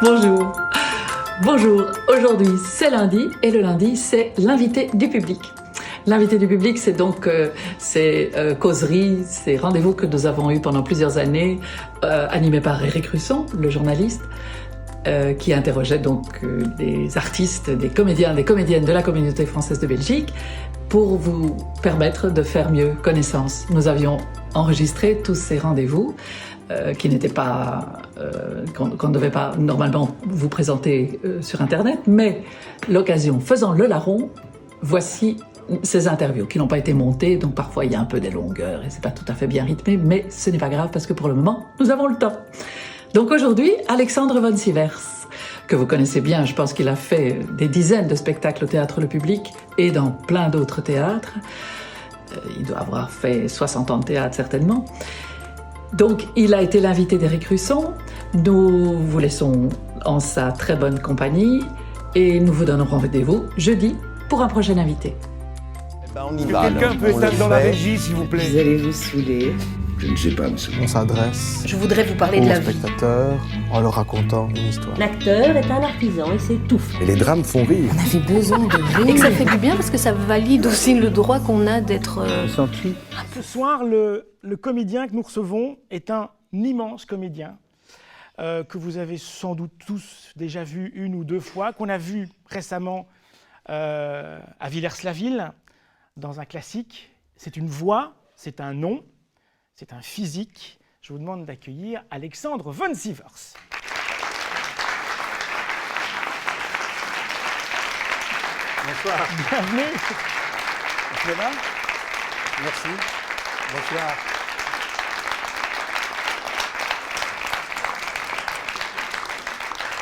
Bonjour. Bonjour. Aujourd'hui, c'est lundi et le lundi, c'est l'invité du public. L'invité du public, c'est donc ces causeries, ces rendez-vous que nous avons eus pendant plusieurs années, animés par Éric Russon, le journaliste, qui interrogeait donc des artistes, des comédiens, des comédiennes de la communauté française de Belgique pour vous permettre de faire mieux connaissance. Nous avions enregistré tous ces rendez-vous qui n'étaient pas, qu'on ne devait pas normalement vous présenter sur Internet, mais l'occasion faisant le larron, voici ces interviews qui n'ont pas été montées, donc parfois il y a un peu des longueurs et c'est pas tout à fait bien rythmé, mais ce n'est pas grave parce que pour le moment, nous avons le temps. Donc aujourd'hui, Alexandre von Sivers, que vous connaissez bien, je pense qu'il a fait des dizaines de spectacles au Théâtre Le Public et dans plein d'autres théâtres. Il doit avoir fait 60 ans de théâtre certainement. Donc il a été l'invité d'Éric Russon. Nous vous laissons en sa très bonne compagnie et nous vous donnons rendez-vous jeudi pour un prochain invité. Est-ce que quelqu'un peut être dans la régie, s'il vous plaît? Vous allez vous saouler. Je ne sais pas, monsieur. On s'adresse Je voudrais vous parler de la aux vie. spectateurs en leur racontant une histoire. L'acteur est un artisan et s'étouffe. Et les drames font rire. On avait besoin de rire. Et que ça fait du bien parce que ça valide aussi le droit qu'on a d'être... Ce soir, le comédien que nous recevons est un immense comédien que vous avez sans doute tous déjà vu une ou deux fois, qu'on a vu récemment à Villers-la-Ville, dans un classique. C'est une voix, c'est un nom, c'est un physique. Je vous demande d'accueillir Alexandre von Sivers. Bonsoir. Bienvenue. Vous êtes là? Merci. Bonsoir.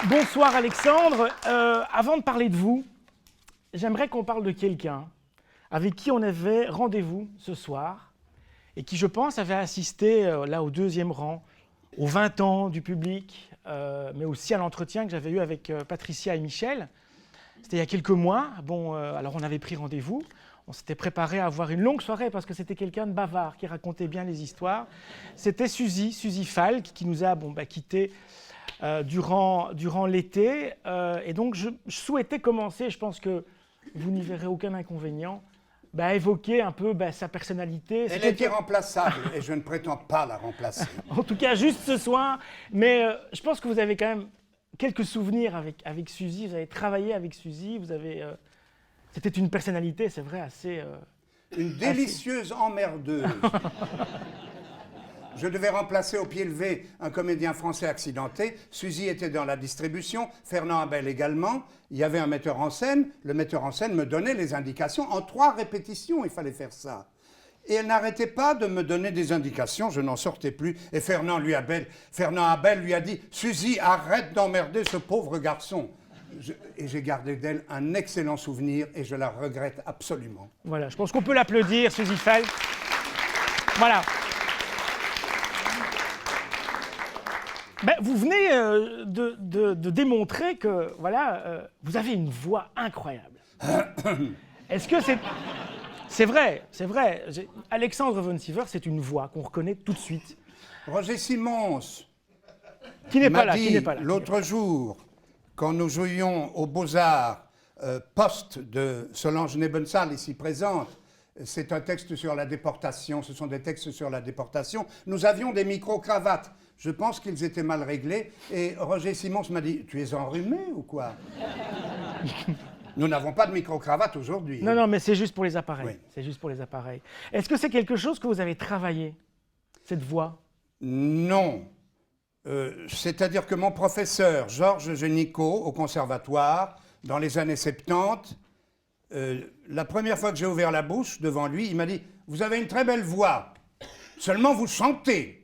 Bonsoir Alexandre. Avant de parler de vous, j'aimerais qu'on parle de quelqu'un avec qui on avait rendez-vous ce soir et qui, je pense, avait assisté là au deuxième rang, aux 20 ans du public, mais aussi à l'entretien que j'avais eu avec Patricia et Michel. C'était il y a quelques mois. Bon, alors on avait pris rendez-vous. On s'était préparé à avoir une longue soirée parce que c'était quelqu'un de bavard qui racontait bien les histoires. C'était Suzy Falk qui nous a quittés durant l'été. Et donc je souhaitais commencer, je pense que vous n'y verrez aucun inconvénient, évoquer un peu sa personnalité. Elle est irremplaçable et je ne prétends pas la remplacer. En tout cas, juste ce soir. Mais je pense que vous avez quand même quelques souvenirs avec Suzy. Vous avez travaillé avec Suzy. C'était une personnalité, c'est vrai, assez... Une délicieuse emmerdeuse. Je devais remplacer au pied levé un comédien français accidenté. Suzy était dans la distribution, Fernand Abel également. Il y avait un metteur en scène. Le metteur en scène me donnait les indications. En 3 répétitions, il fallait faire ça. Et elle n'arrêtait pas de me donner des indications. Je n'en sortais plus. Et Fernand Abel lui a dit « Suzy, arrête d'emmerder ce pauvre garçon ». Et j'ai gardé d'elle un excellent souvenir et je la regrette absolument. Voilà, je pense qu'on peut l'applaudir, Suzy Falk. Voilà. Vous venez de démontrer que voilà, vous avez une voix incroyable. Est-ce que c'est... C'est vrai. Alexandre von Sivers, c'est une voix qu'on reconnaît tout de suite. Roger Simons Qui n'est pas là. L'autre jour, quand nous jouions aux Beaux-Arts, poste de Solange Nebensal, ici présente, c'est un texte sur la déportation, ce sont des textes sur la déportation, nous avions des micro-cravates. Je pense qu'ils étaient mal réglés et Roger Simons m'a dit « Tu es enrhumé ou quoi ?» Nous n'avons pas de micro-cravate aujourd'hui. Non, mais c'est juste pour les appareils. Oui. C'est juste pour les appareils. Est-ce que c'est quelque chose que vous avez travaillé, cette voix? Non. C'est-à-dire que mon professeur, Georges Génicaud, au conservatoire, dans les années 70, la première fois que j'ai ouvert la bouche devant lui, il m'a dit « Vous avez une très belle voix, seulement vous chantez. »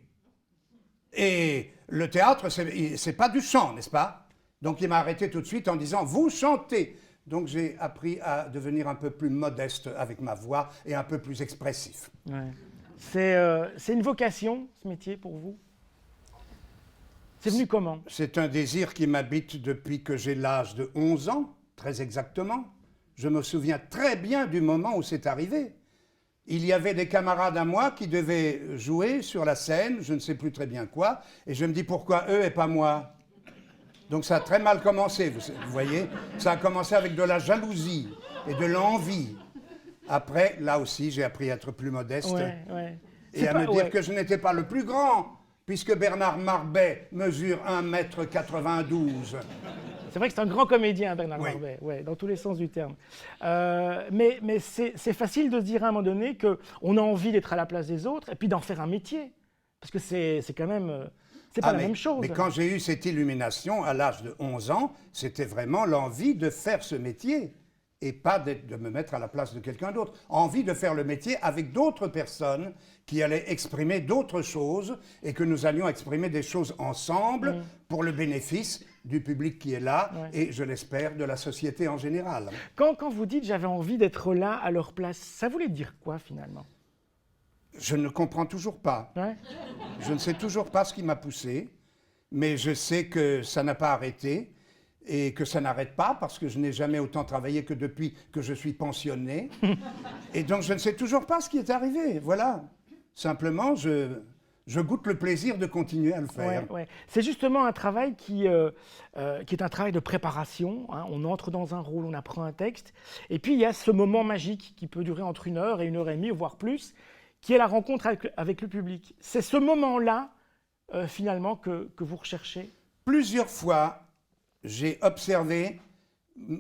Et le théâtre, c'est pas du chant, n'est-ce pas? Donc il m'a arrêté tout de suite en disant « Vous chantez !» Donc j'ai appris à devenir un peu plus modeste avec ma voix et un peu plus expressif. Ouais. C'est une vocation, ce métier, pour vous? C'est venu comment? C'est un désir qui m'habite depuis que j'ai l'âge de 11 ans, très exactement. Je me souviens très bien du moment où c'est arrivé. Il y avait des camarades à moi qui devaient jouer sur la scène, je ne sais plus très bien quoi, et je me dis pourquoi eux et pas moi? Donc ça a très mal commencé, vous voyez. Ça a commencé avec de la jalousie et de l'envie. Après, là aussi, j'ai appris à être plus modeste et à me dire que je n'étais pas le plus grand, puisque Bernard Marbet mesure 1,92 m. C'est vrai que c'est un grand comédien, Bernard Marbet, dans tous les sens du terme. Mais c'est facile de se dire à un moment donné qu'on a envie d'être à la place des autres et puis d'en faire un métier. Parce que c'est quand même... c'est pas la même chose. Mais quand j'ai eu cette illumination à l'âge de 11 ans, c'était vraiment l'envie de faire ce métier et pas de me mettre à la place de quelqu'un d'autre. Envie de faire le métier avec d'autres personnes qui allaient exprimer d'autres choses et que nous allions exprimer des choses ensemble pour le bénéfice du public qui est là et, je l'espère, de la société en général. Quand vous dites « j'avais envie d'être là à leur place », ça voulait dire quoi finalement? Je ne comprends toujours pas. Je ne sais toujours pas ce qui m'a poussé, mais je sais que ça n'a pas arrêté et que ça n'arrête pas parce que je n'ai jamais autant travaillé que depuis que je suis pensionné. Et donc je ne sais toujours pas ce qui est arrivé. Voilà. Simplement, je goûte le plaisir de continuer à le faire. C'est justement un travail qui est un travail de préparation. Hein. On entre dans un rôle, on apprend un texte. Et puis il y a ce moment magique qui peut durer entre 1 heure et 1h30, voire plus, qui est la rencontre avec le public. C'est ce moment-là, finalement, que vous recherchez? Plusieurs fois, j'ai observé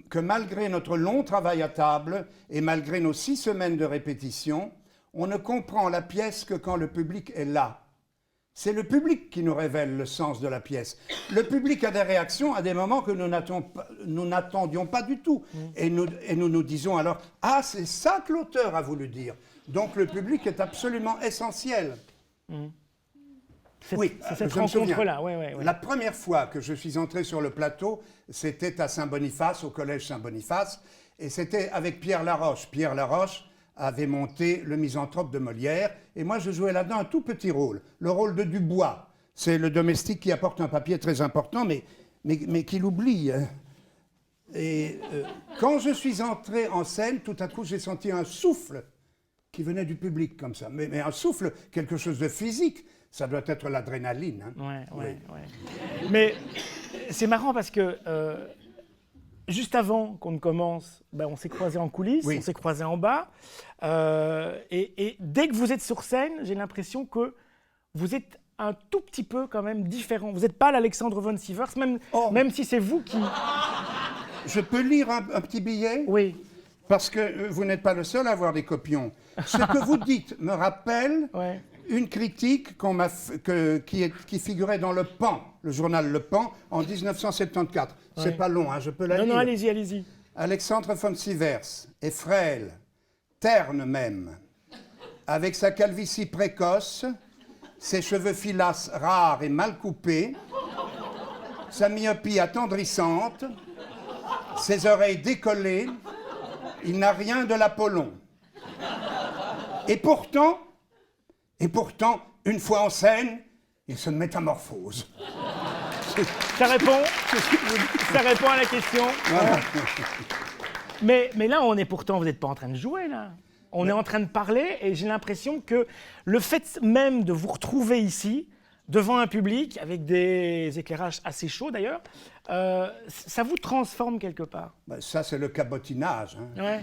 que malgré notre long travail à table et malgré nos 6 semaines de répétition, on ne comprend la pièce que quand le public est là. C'est le public qui nous révèle le sens de la pièce. Le public a des réactions à des moments que nous n'attendions pas du tout. Et nous disons alors « Ah, c'est ça que l'auteur a voulu dire ». Donc le public est absolument essentiel. C'est cette rencontre-là. La première fois que je suis entré sur le plateau, c'était à Saint-Boniface, au collège Saint-Boniface, et c'était avec Pierre Laroche. Pierre Laroche avait monté Le Misanthrope de Molière, et moi je jouais là-dedans un tout petit rôle, le rôle de Dubois. C'est le domestique qui apporte un papier très important, mais qui l'oublie. Et quand je suis entré en scène, tout à coup j'ai senti un souffle qui venait du public comme ça. Mais un souffle, quelque chose de physique, ça doit être l'adrénaline. Hein. Mais c'est marrant parce que juste avant qu'on ne commence, on s'est croisés en coulisses, on s'est croisés en bas. Et dès que vous êtes sur scène, j'ai l'impression que vous êtes un tout petit peu quand même différent. Vous n'êtes pas l'Alexandre von Sivers, même si c'est vous qui... Je peux lire un petit billet? Oui. Parce que vous n'êtes pas le seul à avoir des copions. Ce que vous dites me rappelle une critique qui figurait dans Le Pan, le journal Le Pan, en 1974. C'est pas long, hein, je peux la lire. Non, allez-y. Alexandre von Sivers est frêle, terne même, avec sa calvitie précoce, ses cheveux filasses rares et mal coupés, sa myopie attendrissante, ses oreilles décollées. Il n'a rien de l'Apollon. Et pourtant, une fois en scène, il se métamorphose. Ça répond à la question. Mais là, vous n'êtes pas en train de jouer, là. On est en train de parler et j'ai l'impression que le fait même de vous retrouver ici, devant un public, avec des éclairages assez chauds d'ailleurs, ça vous transforme quelque part. Ça, c'est le cabotinage. Hein.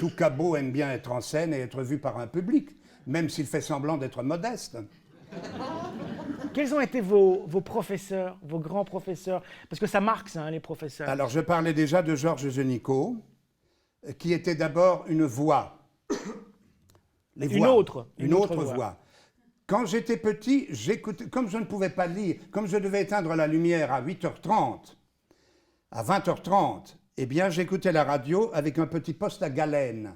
Tout cabot aime bien être en scène et être vu par un public, même s'il fait semblant d'être modeste. Quels ont été vos professeurs, vos grands professeurs? Parce que ça marque ça, hein, les professeurs. Alors, je parlais déjà de Georges Génicot, qui était d'abord une voix. Une autre voix. Quand j'étais petit, j'écoutais, comme je ne pouvais pas lire, comme je devais éteindre la lumière à 8h30, à 20h30, eh bien, j'écoutais la radio avec un petit poste à galène.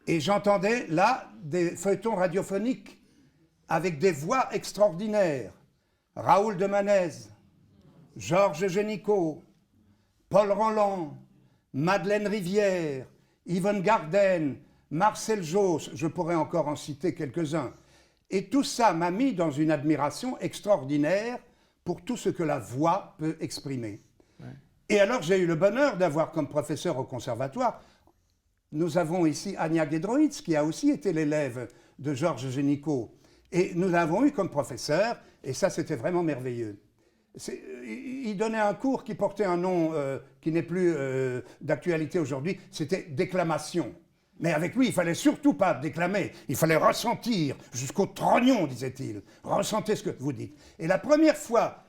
Et j'entendais là des feuilletons radiophoniques avec des voix extraordinaires. Raoul de Manez, Georges Génicot, Paul Roland, Madeleine Rivière, Yvonne Garden, Marcel Josse, je pourrais encore en citer quelques-uns. Et tout ça m'a mis dans une admiration extraordinaire pour tout ce que la voix peut exprimer. Et alors j'ai eu le bonheur d'avoir comme professeur au conservatoire, nous avons ici Anya Gedroitz, qui a aussi été l'élève de Georges Génicot. Et nous l'avons eu comme professeur, et ça c'était vraiment merveilleux. Il donnait un cours qui portait un nom qui n'est plus d'actualité aujourd'hui, c'était déclamation. Mais avec lui, il fallait surtout pas déclamer, il fallait ressentir, jusqu'au trognon, disait-il. Ressentez ce que vous dites. Et la première fois,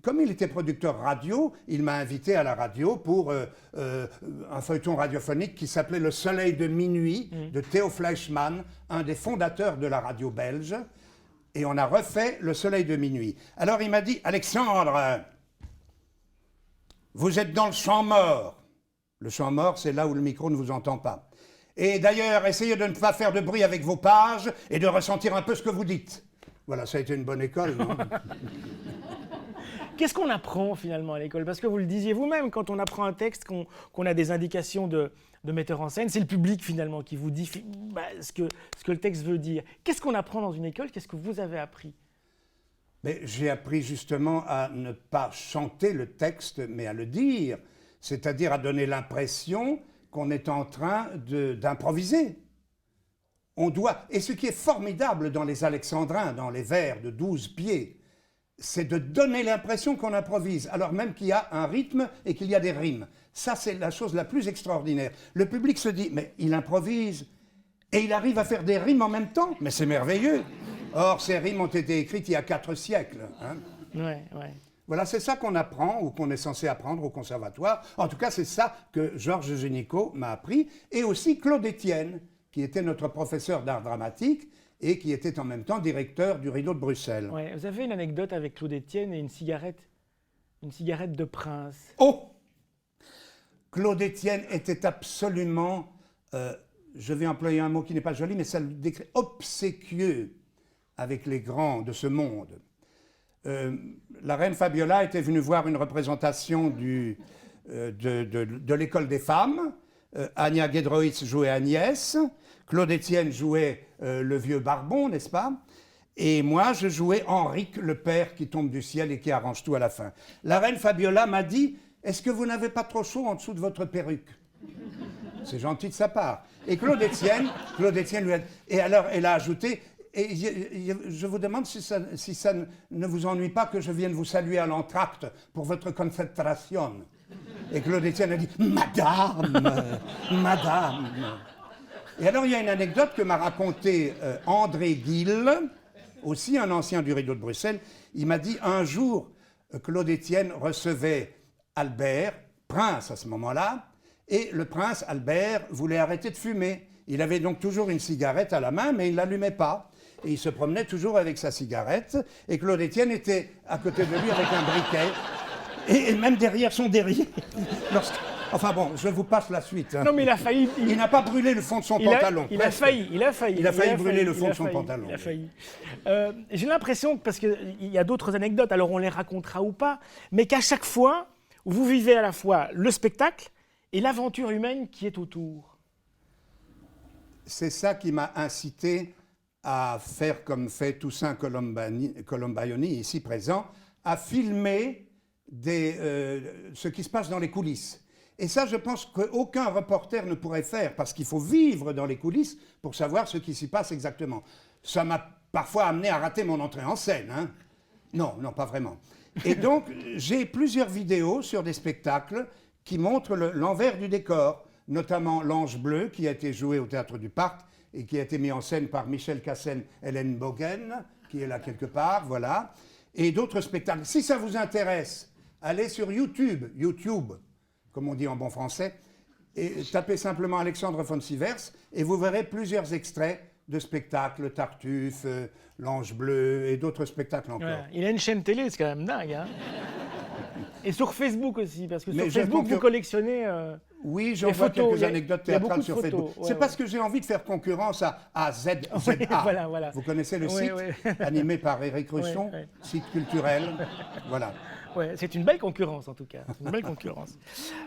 comme il était producteur radio, il m'a invité à la radio pour un feuilleton radiophonique qui s'appelait Le Soleil de minuit, de Théo Fleischmann, un des fondateurs de la radio belge. Et on a refait Le Soleil de minuit. Alors il m'a dit, Alexandre, vous êtes dans le champ mort. Le champ mort, c'est là où le micro ne vous entend pas. Et d'ailleurs, essayez de ne pas faire de bruit avec vos pages et de ressentir un peu ce que vous dites. Voilà, ça a été une bonne école, non? Qu'est-ce qu'on apprend finalement à l'école? Parce que vous le disiez vous-même, quand on apprend un texte, qu'on a des indications de metteur en scène, c'est le public finalement qui vous dit ce que le texte veut dire. Qu'est-ce qu'on apprend dans une école? Qu'est-ce que vous avez appris? Mais j'ai appris justement à ne pas chanter le texte, mais à le dire. C'est-à-dire à donner l'impression qu'on est en train d'improviser. On doit... Et ce qui est formidable dans les alexandrins, dans les vers de 12 pieds, c'est de donner l'impression qu'on improvise, alors même qu'il y a un rythme et qu'il y a des rimes. Ça, c'est la chose la plus extraordinaire. Le public se dit, mais il improvise, et il arrive à faire des rimes en même temps. Mais c'est merveilleux. Or, ces rimes ont été écrites il y a 4 siècles. Hein. Ouais. Voilà, c'est ça qu'on apprend, ou qu'on est censé apprendre au conservatoire. En tout cas, c'est ça que Georges Génicaud m'a appris, et aussi Claude Estienne, qui était notre professeur d'art dramatique, et qui était en même temps directeur du Rideau de Bruxelles. Ouais. Vous avez une anecdote avec Claude Estienne et une cigarette de Prince. Oh! Claude Estienne était absolument, je vais employer un mot qui n'est pas joli, mais ça le décrit, obséquieux avec les grands de ce monde. La reine Fabiola était venue voir une représentation de l'école des femmes. Anya Gedroitz jouait Agnès, Claude Estienne jouait le vieux Barbon, n'est-ce pas? Et moi, je jouais Henrique, le père qui tombe du ciel et qui arrange tout à la fin. La reine Fabiola m'a dit, est-ce que vous n'avez pas trop chaud en dessous de votre perruque? C'est gentil de sa part. Et Claude Estienne lui a... Et alors, elle a ajouté, et je vous demande si ça ne vous ennuie pas que je vienne vous saluer à l'entracte pour votre concentration. Et Claude Estienne a dit, Madame, Madame. Et alors, il y a une anecdote que m'a racontée André Gille, aussi un ancien du Rideau de Bruxelles. Il m'a dit, un jour, Claude Estienne recevait Albert, prince à ce moment-là, et le prince Albert voulait arrêter de fumer. Il avait donc toujours une cigarette à la main, mais il ne l'allumait pas. Et il se promenait toujours avec sa cigarette, et Claude Estienne était à côté de lui avec un briquet, et même derrière son derrière. Enfin bon, je vous passe la suite. Hein. Non, mais il a failli... Il n'a pas brûlé le fond de son pantalon. Il a failli brûler le fond de son pantalon. Il a failli. J'ai l'impression, parce qu'il y a d'autres anecdotes, alors on les racontera ou pas, mais qu'à chaque fois, vous vivez à la fois le spectacle et l'aventure humaine qui est autour. C'est ça qui m'a incité à faire comme fait Toussaint Colombaioni, ici présent, à filmer ce qui se passe dans les coulisses. Et ça, je pense qu'aucun reporter ne pourrait faire, parce qu'il faut vivre dans les coulisses pour savoir ce qui s'y passe exactement. Ça m'a parfois amené à rater mon entrée en scène. Hein. Non, pas vraiment. Et donc, j'ai plusieurs vidéos sur des spectacles qui montrent l'envers du décor, notamment L'Ange Bleu, qui a été joué au Théâtre du Parc et qui a été mis en scène par Michel Cassen, Hélène Bogen, qui est là quelque part, voilà. Et d'autres spectacles. Si ça vous intéresse, allez sur YouTube, comme on dit en bon français, et tapez simplement Alexandre von Sivers, et vous verrez plusieurs extraits de spectacles, Tartuffe, L'Ange Bleu, et d'autres spectacles encore. Ouais, il a une chaîne télé, c'est quand même dingue. Hein. Et sur Facebook aussi, parce que Mais sur Facebook, vous collectionnez... Oui, j'en vois quelques anecdotes théâtrales sur Facebook. C'est parce que j'ai envie de faire concurrence à ZA. Voilà. Vous connaissez le site animé par Éric Russon, site culturel. Voilà. Ouais, c'est une belle concurrence en tout cas. C'est une belle concurrence.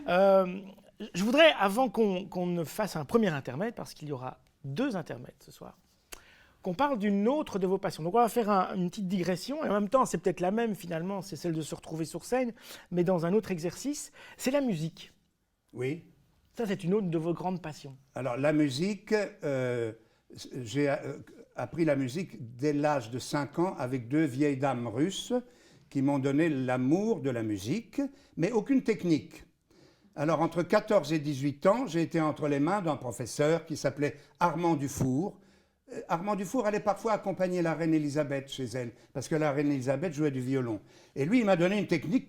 Je voudrais, avant qu'on ne fasse un premier intermède, parce qu'il y aura 2 intermèdes ce soir, qu'on parle d'une autre de vos passions. Donc on va faire une petite digression, et en même temps c'est peut-être la même finalement, c'est celle de se retrouver sur scène, mais dans un autre exercice, c'est la musique. Oui. Ça, c'est une autre de vos grandes passions. Alors la musique, j'ai appris la musique dès l'âge de 5 ans avec 2 vieilles dames russes qui m'ont donné l'amour de la musique, mais aucune technique. Alors, entre 14 et 18 ans, j'ai été entre les mains d'un professeur qui s'appelait Armand Dufour. Armand Dufour allait parfois accompagner la reine Elisabeth chez elle, parce que la reine Elisabeth jouait du violon. Et lui, il m'a donné une technique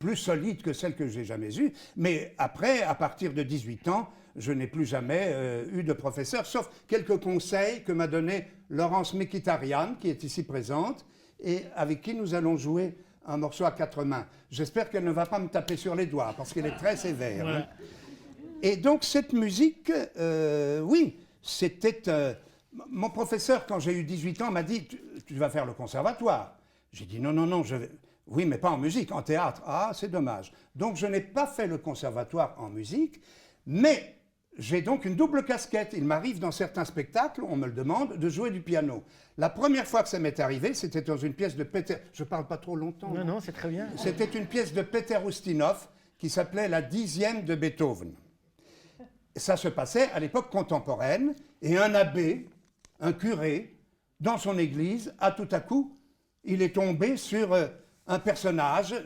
plus solide que celle que j'ai jamais eue. Mais après, à partir de 18 ans, je n'ai plus jamais eu de professeur, sauf quelques conseils que m'a donné Laurence Mekitarian, qui est ici présente, et avec qui nous allons jouer un morceau à 4 mains. J'espère qu'elle ne va pas me taper sur les doigts, parce qu'elle est très sévère. Ouais. Hein. Et donc, cette musique, oui, c'était... mon professeur, quand j'ai eu 18 ans, m'a dit « Tu vas faire le conservatoire ». J'ai dit « Non, non, non, je vais... » Oui, mais pas en musique, en théâtre. Ah, c'est dommage. Donc, je n'ai pas fait le conservatoire en musique, mais j'ai donc une double casquette. Il m'arrive dans certains spectacles, on me le demande, de jouer du piano. La première fois que ça m'est arrivé, c'était dans une pièce de Peter... Je ne parle pas trop longtemps. Non, non, c'est très bien. C'était une pièce de Peter Ustinov qui s'appelait La 10e de Beethoven. Ça se passait à l'époque contemporaine, et un abbé, un curé, dans son église, tout à coup, il est tombé sur un personnage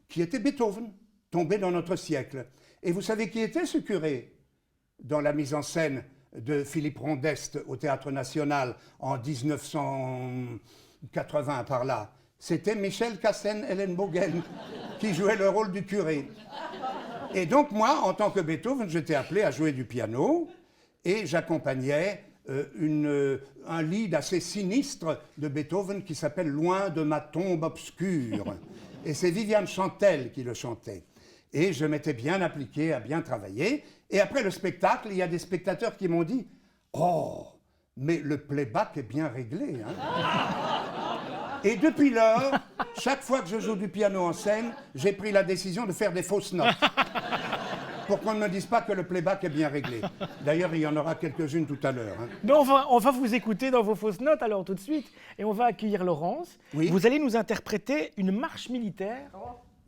qui était Beethoven, tombé dans notre siècle. Et vous savez qui était ce curé dans la mise en scène de Philippe Rondest au Théâtre National en 1980 par là? C'était Michel Cassen-Ellenbogen qui jouait le rôle du curé. Et donc moi, en tant que Beethoven, j'étais appelé à jouer du piano et j'accompagnais un lead assez sinistre de Beethoven qui s'appelle « Loin de ma tombe obscure ». Et c'est Viviane Chantel qui le chantait. Et je m'étais bien appliqué à bien travailler. Et après le spectacle, il y a des spectateurs qui m'ont dit « Oh, mais le playback est bien réglé. Hein ». Et depuis lors, chaque fois que je joue du piano en scène, j'ai pris la décision de faire des fausses notes. Pour qu'on ne me dise pas que le playback est bien réglé. D'ailleurs, il y en aura quelques-unes tout à l'heure. Hein. Mais on va vous écouter dans vos fausses notes alors tout de suite. Et on va accueillir Laurence. Oui. Vous allez nous interpréter une marche militaire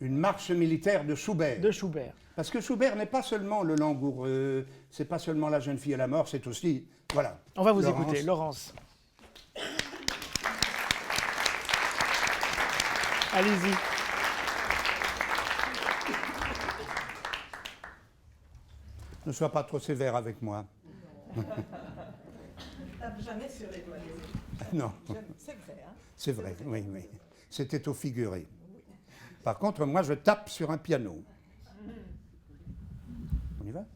Une marche militaire de Schubert. de Schubert. Parce que Schubert n'est pas seulement le langoureux, c'est pas seulement la jeune fille à la mort, c'est aussi... Voilà. On va vous Laurence. écouter, Laurence. Allez-y. Ne sois pas trop sévère avec moi. Tape jamais sur les doigts. Non. C'est vrai, hein? C'est vrai, oui, oui. C'était au figuré. Par contre, moi, je tape sur un piano. On y va?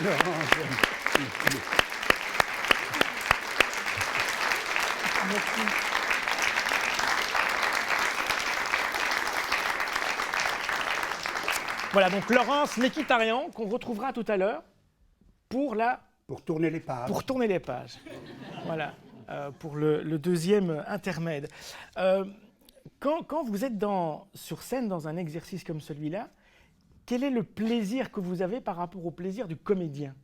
Laurence. Voilà, donc Laurence Nekitarian, qu'on retrouvera tout à l'heure pour Pour tourner les pages. pour tourner les pages. Voilà, pour le deuxième intermède. Quand vous êtes sur scène dans un exercice comme celui-là, quel est le plaisir que vous avez par rapport au plaisir du comédien?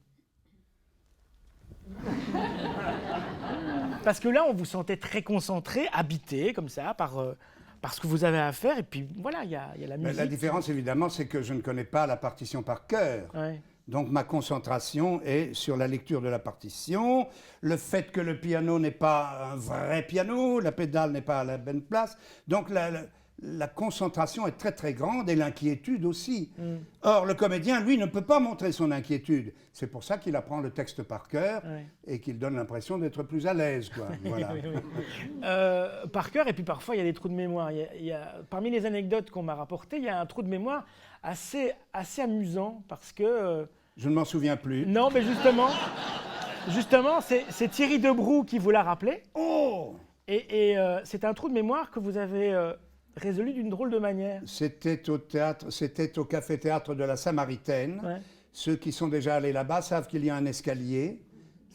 Parce que là, on vous sentait très concentré, habité, comme ça, par ce que vous avez à faire. Et puis, voilà, il y a la musique. La différence, évidemment, c'est que je ne connais pas la partition par cœur. Ouais. Donc, ma concentration est sur la lecture de la partition, le fait que le piano n'est pas un vrai piano, la pédale n'est pas à la bonne place. Donc, la concentration est très, très grande et l'inquiétude aussi. Or, le comédien, lui, ne peut pas montrer son inquiétude. C'est pour ça qu'il apprend le texte par cœur et qu'il donne l'impression d'être plus à l'aise, quoi. Voilà. Par cœur, et puis parfois, il y a des trous de mémoire. Parmi les anecdotes qu'on m'a rapportées, il y a un trou de mémoire assez amusant parce que... Je ne m'en souviens plus. Non, mais justement, c'est Thierry Debroux qui vous l'a rappelé. Oh! Et c'est un trou de mémoire que vous avez résolu d'une drôle de manière. C'était au café-théâtre de la Samaritaine. Ouais. Ceux qui sont déjà allés là-bas savent qu'il y a un escalier,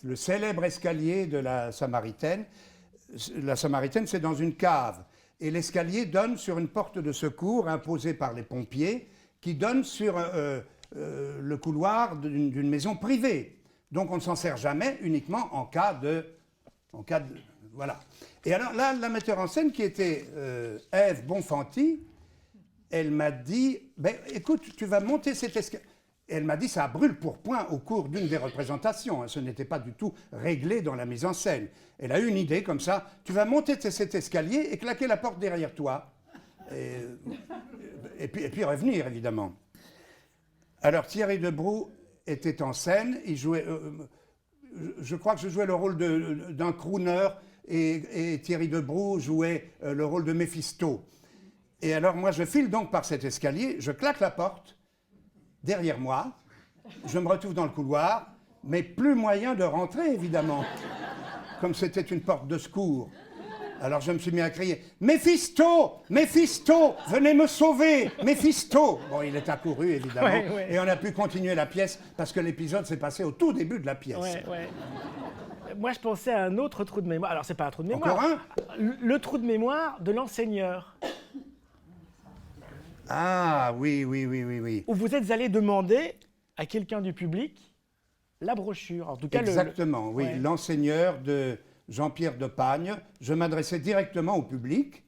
le célèbre escalier de la Samaritaine. La Samaritaine, c'est dans une cave. Et l'escalier donne sur une porte de secours imposée par les pompiers qui donne sur le couloir d'une maison privée. Donc on ne s'en sert jamais, uniquement en cas de... Voilà. Et alors là, la metteur en scène qui était Ève Bonfanti, elle m'a dit, ben, écoute, tu vas monter cet escalier. Elle m'a dit, ça brûle pour point au cours d'une des représentations. Hein. Ce n'était pas du tout réglé dans la mise en scène. Elle a eu une idée comme ça, tu vas monter cet escalier et claquer la porte derrière toi. Et puis revenir, évidemment. Alors Thierry Debroux était en scène, il jouait, je crois que je jouais le rôle d'un crooner et Thierry Debroux jouait le rôle de Méphisto. Et alors moi je file donc par cet escalier, je claque la porte derrière moi, je me retrouve dans le couloir, mais plus moyen de rentrer évidemment, comme c'était une porte de secours. Alors je me suis mis à crier « Méphisto! Méphisto! Venez me sauver! Méphisto !» Bon, il est accouru, évidemment, et on a pu continuer la pièce, parce que l'épisode s'est passé au tout début de la pièce. Moi, je pensais à un autre trou de mémoire. Alors, c'est pas un trou de mémoire. Encore un? Le trou de mémoire de l'enseigneur. Ah, oui. Où vous êtes allé demander à quelqu'un du public la brochure. En tout cas, exactement, oui. Ouais. L'enseigneur de Jean-Pierre Depagne. Je m'adressais directement au public,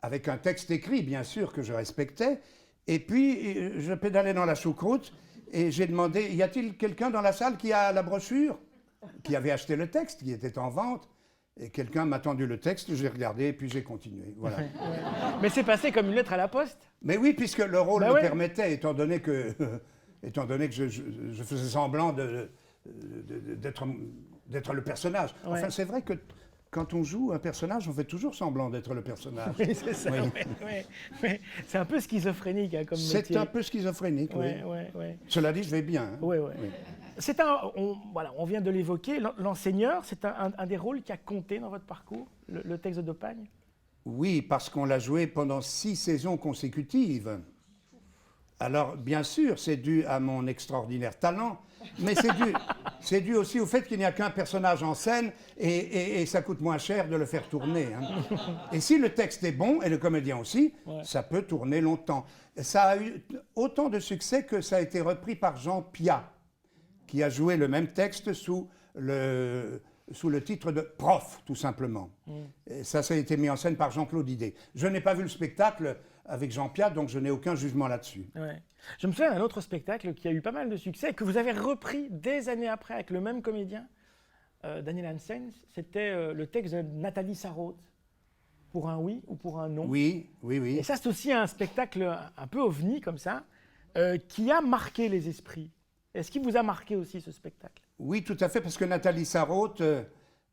avec un texte écrit, bien sûr, que je respectais. Et puis, je pédalais dans la choucroute et j'ai demandé, y a-t-il quelqu'un dans la salle qui a la brochure? Qui avait acheté le texte, qui était en vente. Et quelqu'un m'a tendu le texte, j'ai regardé et puis j'ai continué. Voilà. Mais c'est passé comme une lettre à la poste. Mais oui, puisque le rôle me permettait, étant donné que je faisais semblant d'être le personnage. Enfin, c'est vrai que quand on joue un personnage, on fait toujours semblant d'être le personnage. Oui, c'est ça. Oui. C'est un peu schizophrénique hein, comme métier. C'est un peu schizophrénique, oui. Cela dit, je vais bien. Hein. Oui. C'est on vient de l'évoquer, l'enseigneur, c'est un des rôles qui a compté dans votre parcours, le texte de Depagne? Oui, parce qu'on l'a joué pendant 6 saisons consécutives. Alors, bien sûr, c'est dû à mon extraordinaire talent, mais c'est dû aussi au fait qu'il n'y a qu'un personnage en scène et ça coûte moins cher de le faire tourner. Hein. Et si le texte est bon, et le comédien aussi, ça peut tourner longtemps. Ça a eu autant de succès que ça a été repris par Jean Piat, qui a joué le même texte sous le titre de « Prof », tout simplement. Et ça a été mis en scène par Jean-Claude Idé. Je n'ai pas vu le spectacle avec Jean Piat, donc je n'ai aucun jugement là-dessus. Ouais. Je me souviens d'un autre spectacle qui a eu pas mal de succès, que vous avez repris des années après avec le même comédien, Daniel Hansen. C'était le texte de Nathalie Sarraute, pour un oui ou pour un non. Oui. Et ça, c'est aussi un spectacle un peu ovni, comme ça, qui a marqué les esprits. Est-ce qu'il vous a marqué aussi, ce spectacle? Oui, tout à fait, parce que Nathalie Sarraute,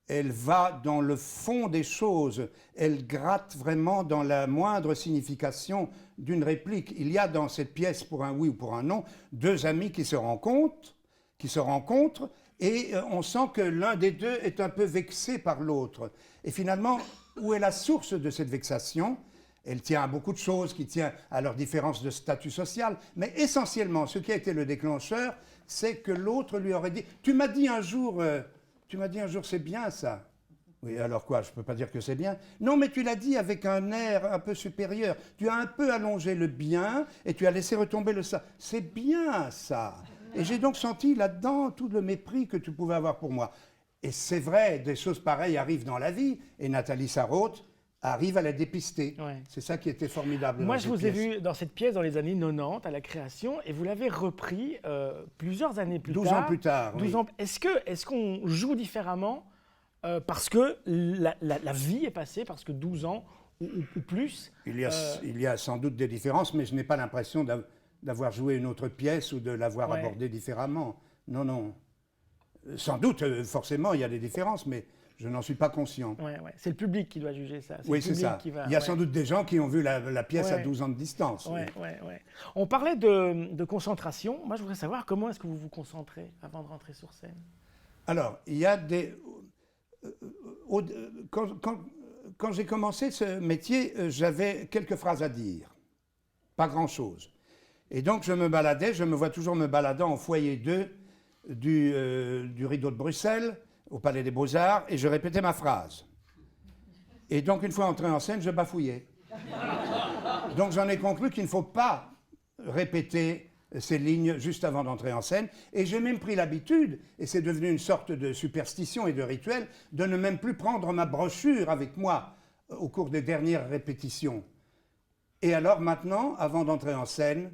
elle va dans le fond des choses. Elle gratte vraiment dans la moindre signification d'une réplique. Il y a dans cette pièce, pour un oui ou pour un non, 2 amis qui se rencontrent, qui se rencontrent et on sent que l'un des deux est un peu vexé par l'autre. Et finalement, où est la source de cette vexation? Elle tient à beaucoup de choses, qui tient à leur différence de statut social, mais essentiellement, ce qui a été le déclencheur, c'est que l'autre lui aurait dit « Tu m'as dit un jour, c'est bien ça ». Oui, alors quoi, je ne peux pas dire que c'est bien. Non, mais tu l'as dit avec un air un peu supérieur. Tu as un peu allongé le bien et tu as laissé retomber le ça. C'est bien ça. Et j'ai donc senti là-dedans tout le mépris que tu pouvais avoir pour moi. Et c'est vrai, des choses pareilles arrivent dans la vie. Et Nathalie Sarraute arrive à la dépister. Ouais. C'est ça qui était formidable. Moi, dans je cette vous ai pièce. vu dans cette pièce dans les années 90 à la création et vous l'avez repris plusieurs années plus 12 tard. ans plus tard. 12 oui. ans. Est-ce qu'on joue différemment parce que la vie est passée, parce que 12 ans ou plus Il y a sans doute des différences, mais je n'ai pas l'impression d'avoir joué une autre pièce ou de l'avoir Ouais. abordée différemment. Non, non. Sans doute, forcément, il y a des différences, mais je n'en suis pas conscient. Ouais. C'est le public qui doit juger ça. Oui, le c'est public ça. qui va- Il y a ouais. sans doute des gens qui ont vu la pièce à Ouais. 12 ans de distance. oui. Ouais. On parlait de concentration. Moi, je voudrais savoir comment est-ce que vous vous concentrez avant de rentrer sur scène. Alors, il y a des... Quand j'ai commencé ce métier, j'avais quelques phrases à dire. Pas grand-chose. Et donc, je me baladais, je me vois toujours me baladant au foyer 2 du Rideau de Bruxelles, au Palais des Beaux-Arts, et je répétais ma phrase. Et donc, une fois entré en scène, je bafouillais. Donc, j'en ai conclu qu'il ne faut pas répéter ces lignes juste avant d'entrer en scène. Et j'ai même pris l'habitude, et c'est devenu une sorte de superstition et de rituel, de ne même plus prendre ma brochure avec moi au cours des dernières répétitions. Et alors maintenant, avant d'entrer en scène,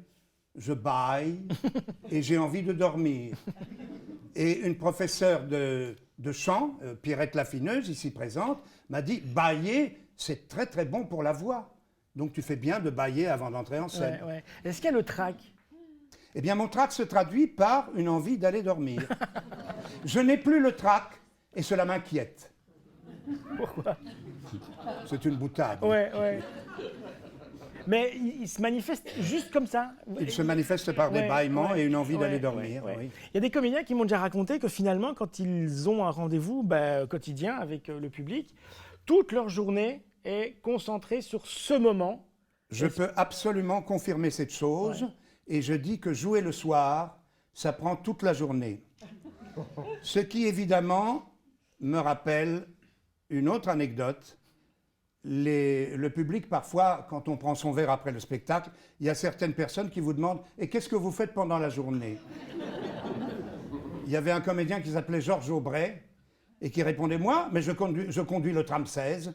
je bâille et j'ai envie de dormir. Et une professeure de chant, Pierrette Lafineuse, ici présente, m'a dit « Bâiller, c'est très très bon pour la voix. Donc tu fais bien de bâiller avant d'entrer en scène. Ouais. Est-ce qu'il y a le trac? Eh bien, mon trac se traduit par une envie d'aller dormir. Je n'ai plus le trac et cela m'inquiète. Pourquoi? C'est une boutade. Ouais. Mais il se manifeste juste comme ça. Il se manifeste par des bâillements et une envie d'aller dormir. Ouais. Oui. Il y a des comédiens qui m'ont déjà raconté que finalement, quand ils ont un rendez-vous quotidien avec le public, toute leur journée est concentrée sur ce moment. Je peux absolument confirmer cette chose et je dis que jouer le soir, ça prend toute la journée. Ce qui évidemment me rappelle une autre anecdote. Le public, parfois, quand on prend son verre après le spectacle, il y a certaines personnes qui vous demandent « Et qu'est-ce que vous faites pendant la journée ?» Il y avait un comédien qui s'appelait Georges Aubray et qui répondait « Moi, mais je conduis le tram 16 ».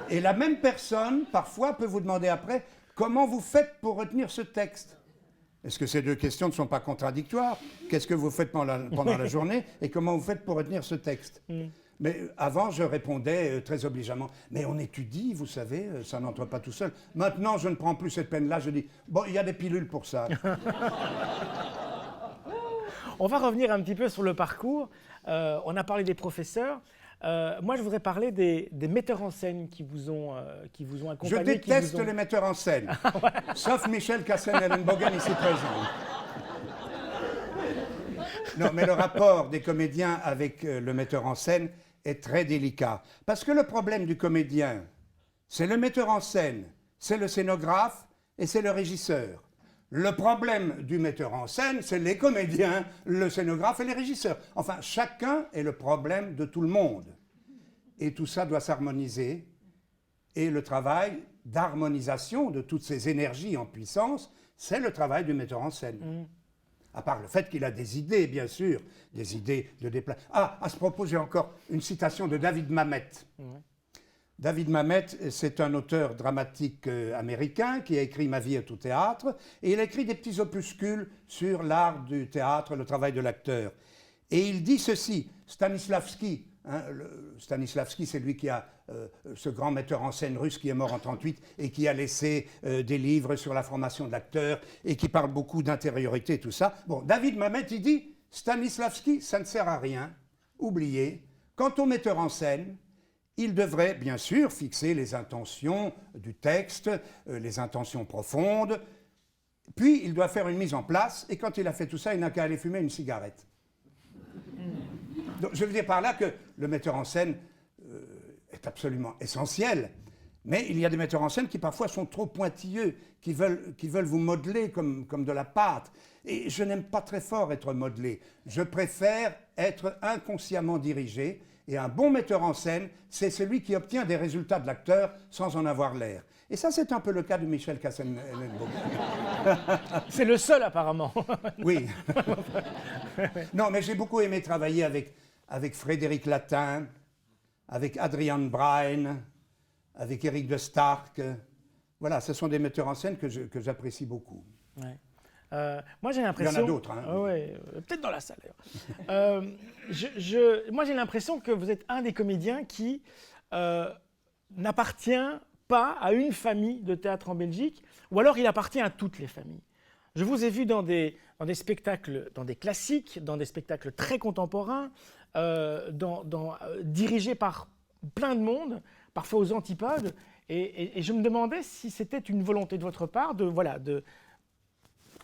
Et la même personne, parfois, peut vous demander après « Comment vous faites pour retenir ce texte ?» Est-ce que ces deux questions ne sont pas contradictoires? Qu'est-ce que vous faites pendant la journée et comment vous faites pour retenir ce texte? Mais avant, je répondais très obligeamment, mais on étudie, vous savez, ça n'entre pas tout seul. Maintenant, je ne prends plus cette peine-là, je dis, bon, il y a des pilules pour ça. On va revenir un petit peu sur le parcours. On a parlé des professeurs. Moi, je voudrais parler des metteurs en scène qui vous ont accompagné. Je déteste les metteurs en scène, sauf Michel Cassen-Ellenbogen ici présent. Non, mais le rapport des comédiens avec le metteur en scène est très délicat. Parce que le problème du comédien, c'est le metteur en scène, c'est le scénographe et c'est le régisseur. Le problème du metteur en scène, c'est les comédiens, le scénographe et les régisseurs. Enfin, chacun est le problème de tout le monde. Et tout ça doit s'harmoniser. Et le travail d'harmonisation de toutes ces énergies en puissance, c'est le travail du metteur en scène. À part le fait qu'il a des idées, bien sûr, des idées de déplacement. Ah, à ce propos, j'ai encore une citation de David Mamet. David Mamet, c'est un auteur dramatique américain qui a écrit Ma vie est au théâtre, et il a écrit des petits opuscules sur l'art du théâtre, le travail de l'acteur. Et il dit ceci, Stanislavski, Stanislavski, c'est lui qui a ce grand metteur en scène russe qui est mort en 1938 et qui a laissé des livres sur la formation de l'acteur et qui parle beaucoup d'intériorité, tout ça. Bon, David Mamet, il dit, Stanislavski, ça ne sert à rien, oubliez. Quant au metteur en scène, il devrait bien sûr fixer les intentions du texte, les intentions profondes, Puis, il doit faire une mise en place, et quand il a fait tout ça, il n'a qu'à aller fumer une cigarette. Donc, je veux dire par là que le metteur en scène est absolument essentiel, mais il y a des metteurs en scène qui parfois sont trop pointilleux, qui veulent vous modeler comme de la pâte. Et je n'aime pas très fort être modelé. Je préfère être inconsciemment dirigé, et un bon metteur en scène, c'est celui qui obtient des résultats de l'acteur sans en avoir l'air. Et ça, c'est un peu le cas de Michel Castelnau. C'est le seul apparemment. Oui. Non, mais j'ai beaucoup aimé travailler avec Frédéric Latin, avec Adrian Bryan, avec Éric de Starck. Voilà, ce sont des metteurs en scène que j'apprécie beaucoup. Ouais. Moi, j'ai l'impression... Il y en a d'autres. Hein. Ouais, peut-être dans la salle, d'ailleurs. Moi, j'ai l'impression que vous êtes un des comédiens qui n'appartient pas à une famille de théâtre en Belgique, ou alors il appartient à toutes les familles. Je vous ai vu dans des spectacles, dans des classiques, dans des spectacles très contemporains, dirigés par plein de monde, parfois aux antipodes, et je me demandais si c'était une volonté de votre part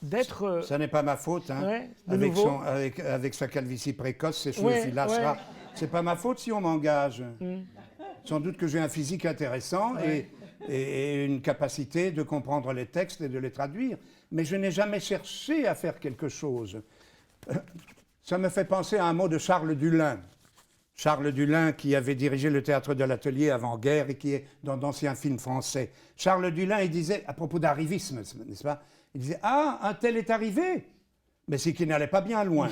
d'être... Ça n'est pas ma faute, hein. Ouais, avec sa calvitie précoce, ses cheveux filâtres. Ouais. C'est pas ma faute si on m'engage. Sans doute que j'ai un physique intéressant et une capacité de comprendre les textes et de les traduire. Mais je n'ai jamais cherché à faire quelque chose. Ça me fait penser à un mot de Charles Dulin. Charles Dulin, qui avait dirigé le théâtre de l'Atelier avant-guerre et qui est dans d'anciens films français. Charles Dulin, il disait, à propos d'arrivisme, n'est-ce pas? Il disait, ah, un tel est arrivé, mais c'est qu'il n'allait pas bien loin.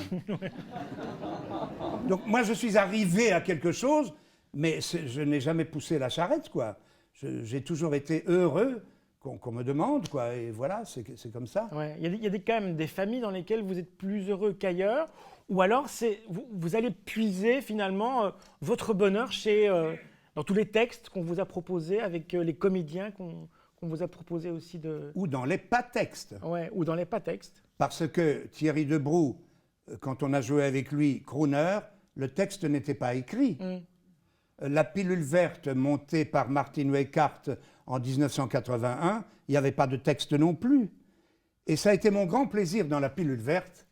Donc moi, je suis arrivé à quelque chose, mais je n'ai jamais poussé la charrette, quoi. J'ai toujours été heureux qu'on me demande, quoi, et voilà, c'est comme ça. Ouais. Il y a quand même des familles dans lesquelles vous êtes plus heureux qu'ailleurs, ou alors vous allez puiser finalement votre bonheur dans tous les textes qu'on vous a proposés, avec les comédiens qu'on vous a proposé aussi de... Ou dans les pas-textes. Ouais, ou dans les pas-textes. Parce que Thierry Debroux, quand on a joué avec lui Crooner, le texte n'était pas écrit. La pilule verte montée par Martin Weikart en 1981, il n'y avait pas de texte non plus. Et ça a été mon grand plaisir dans la pilule verte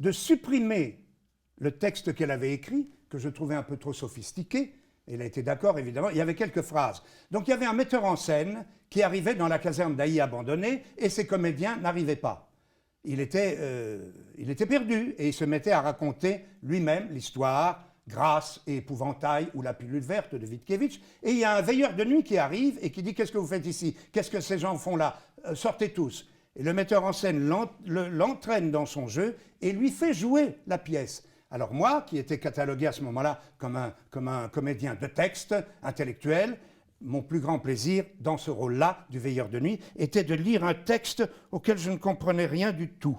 de supprimer le texte qu'elle avait écrit, que je trouvais un peu trop sophistiqué. Elle a été d'accord, évidemment. Il y avait quelques phrases. Donc il y avait un metteur en scène qui arrivait dans la caserne d'Ailly abandonnée et ses comédiens n'arrivaient pas. Il était perdu et il se mettait à raconter lui-même l'histoire, Grâce et épouvantail ou la pilule verte de Witkiewicz. Et il y a un veilleur de nuit qui arrive et qui dit « Qu'est-ce que vous faites ici? Qu'est-ce que ces gens font là? Sortez tous !» Et le metteur en scène l'entraîne dans son jeu et lui fait jouer la pièce. Alors moi, qui étais catalogué à ce moment-là comme un comédien de texte, intellectuel, mon plus grand plaisir dans ce rôle-là du veilleur de nuit était de lire un texte auquel je ne comprenais rien du tout.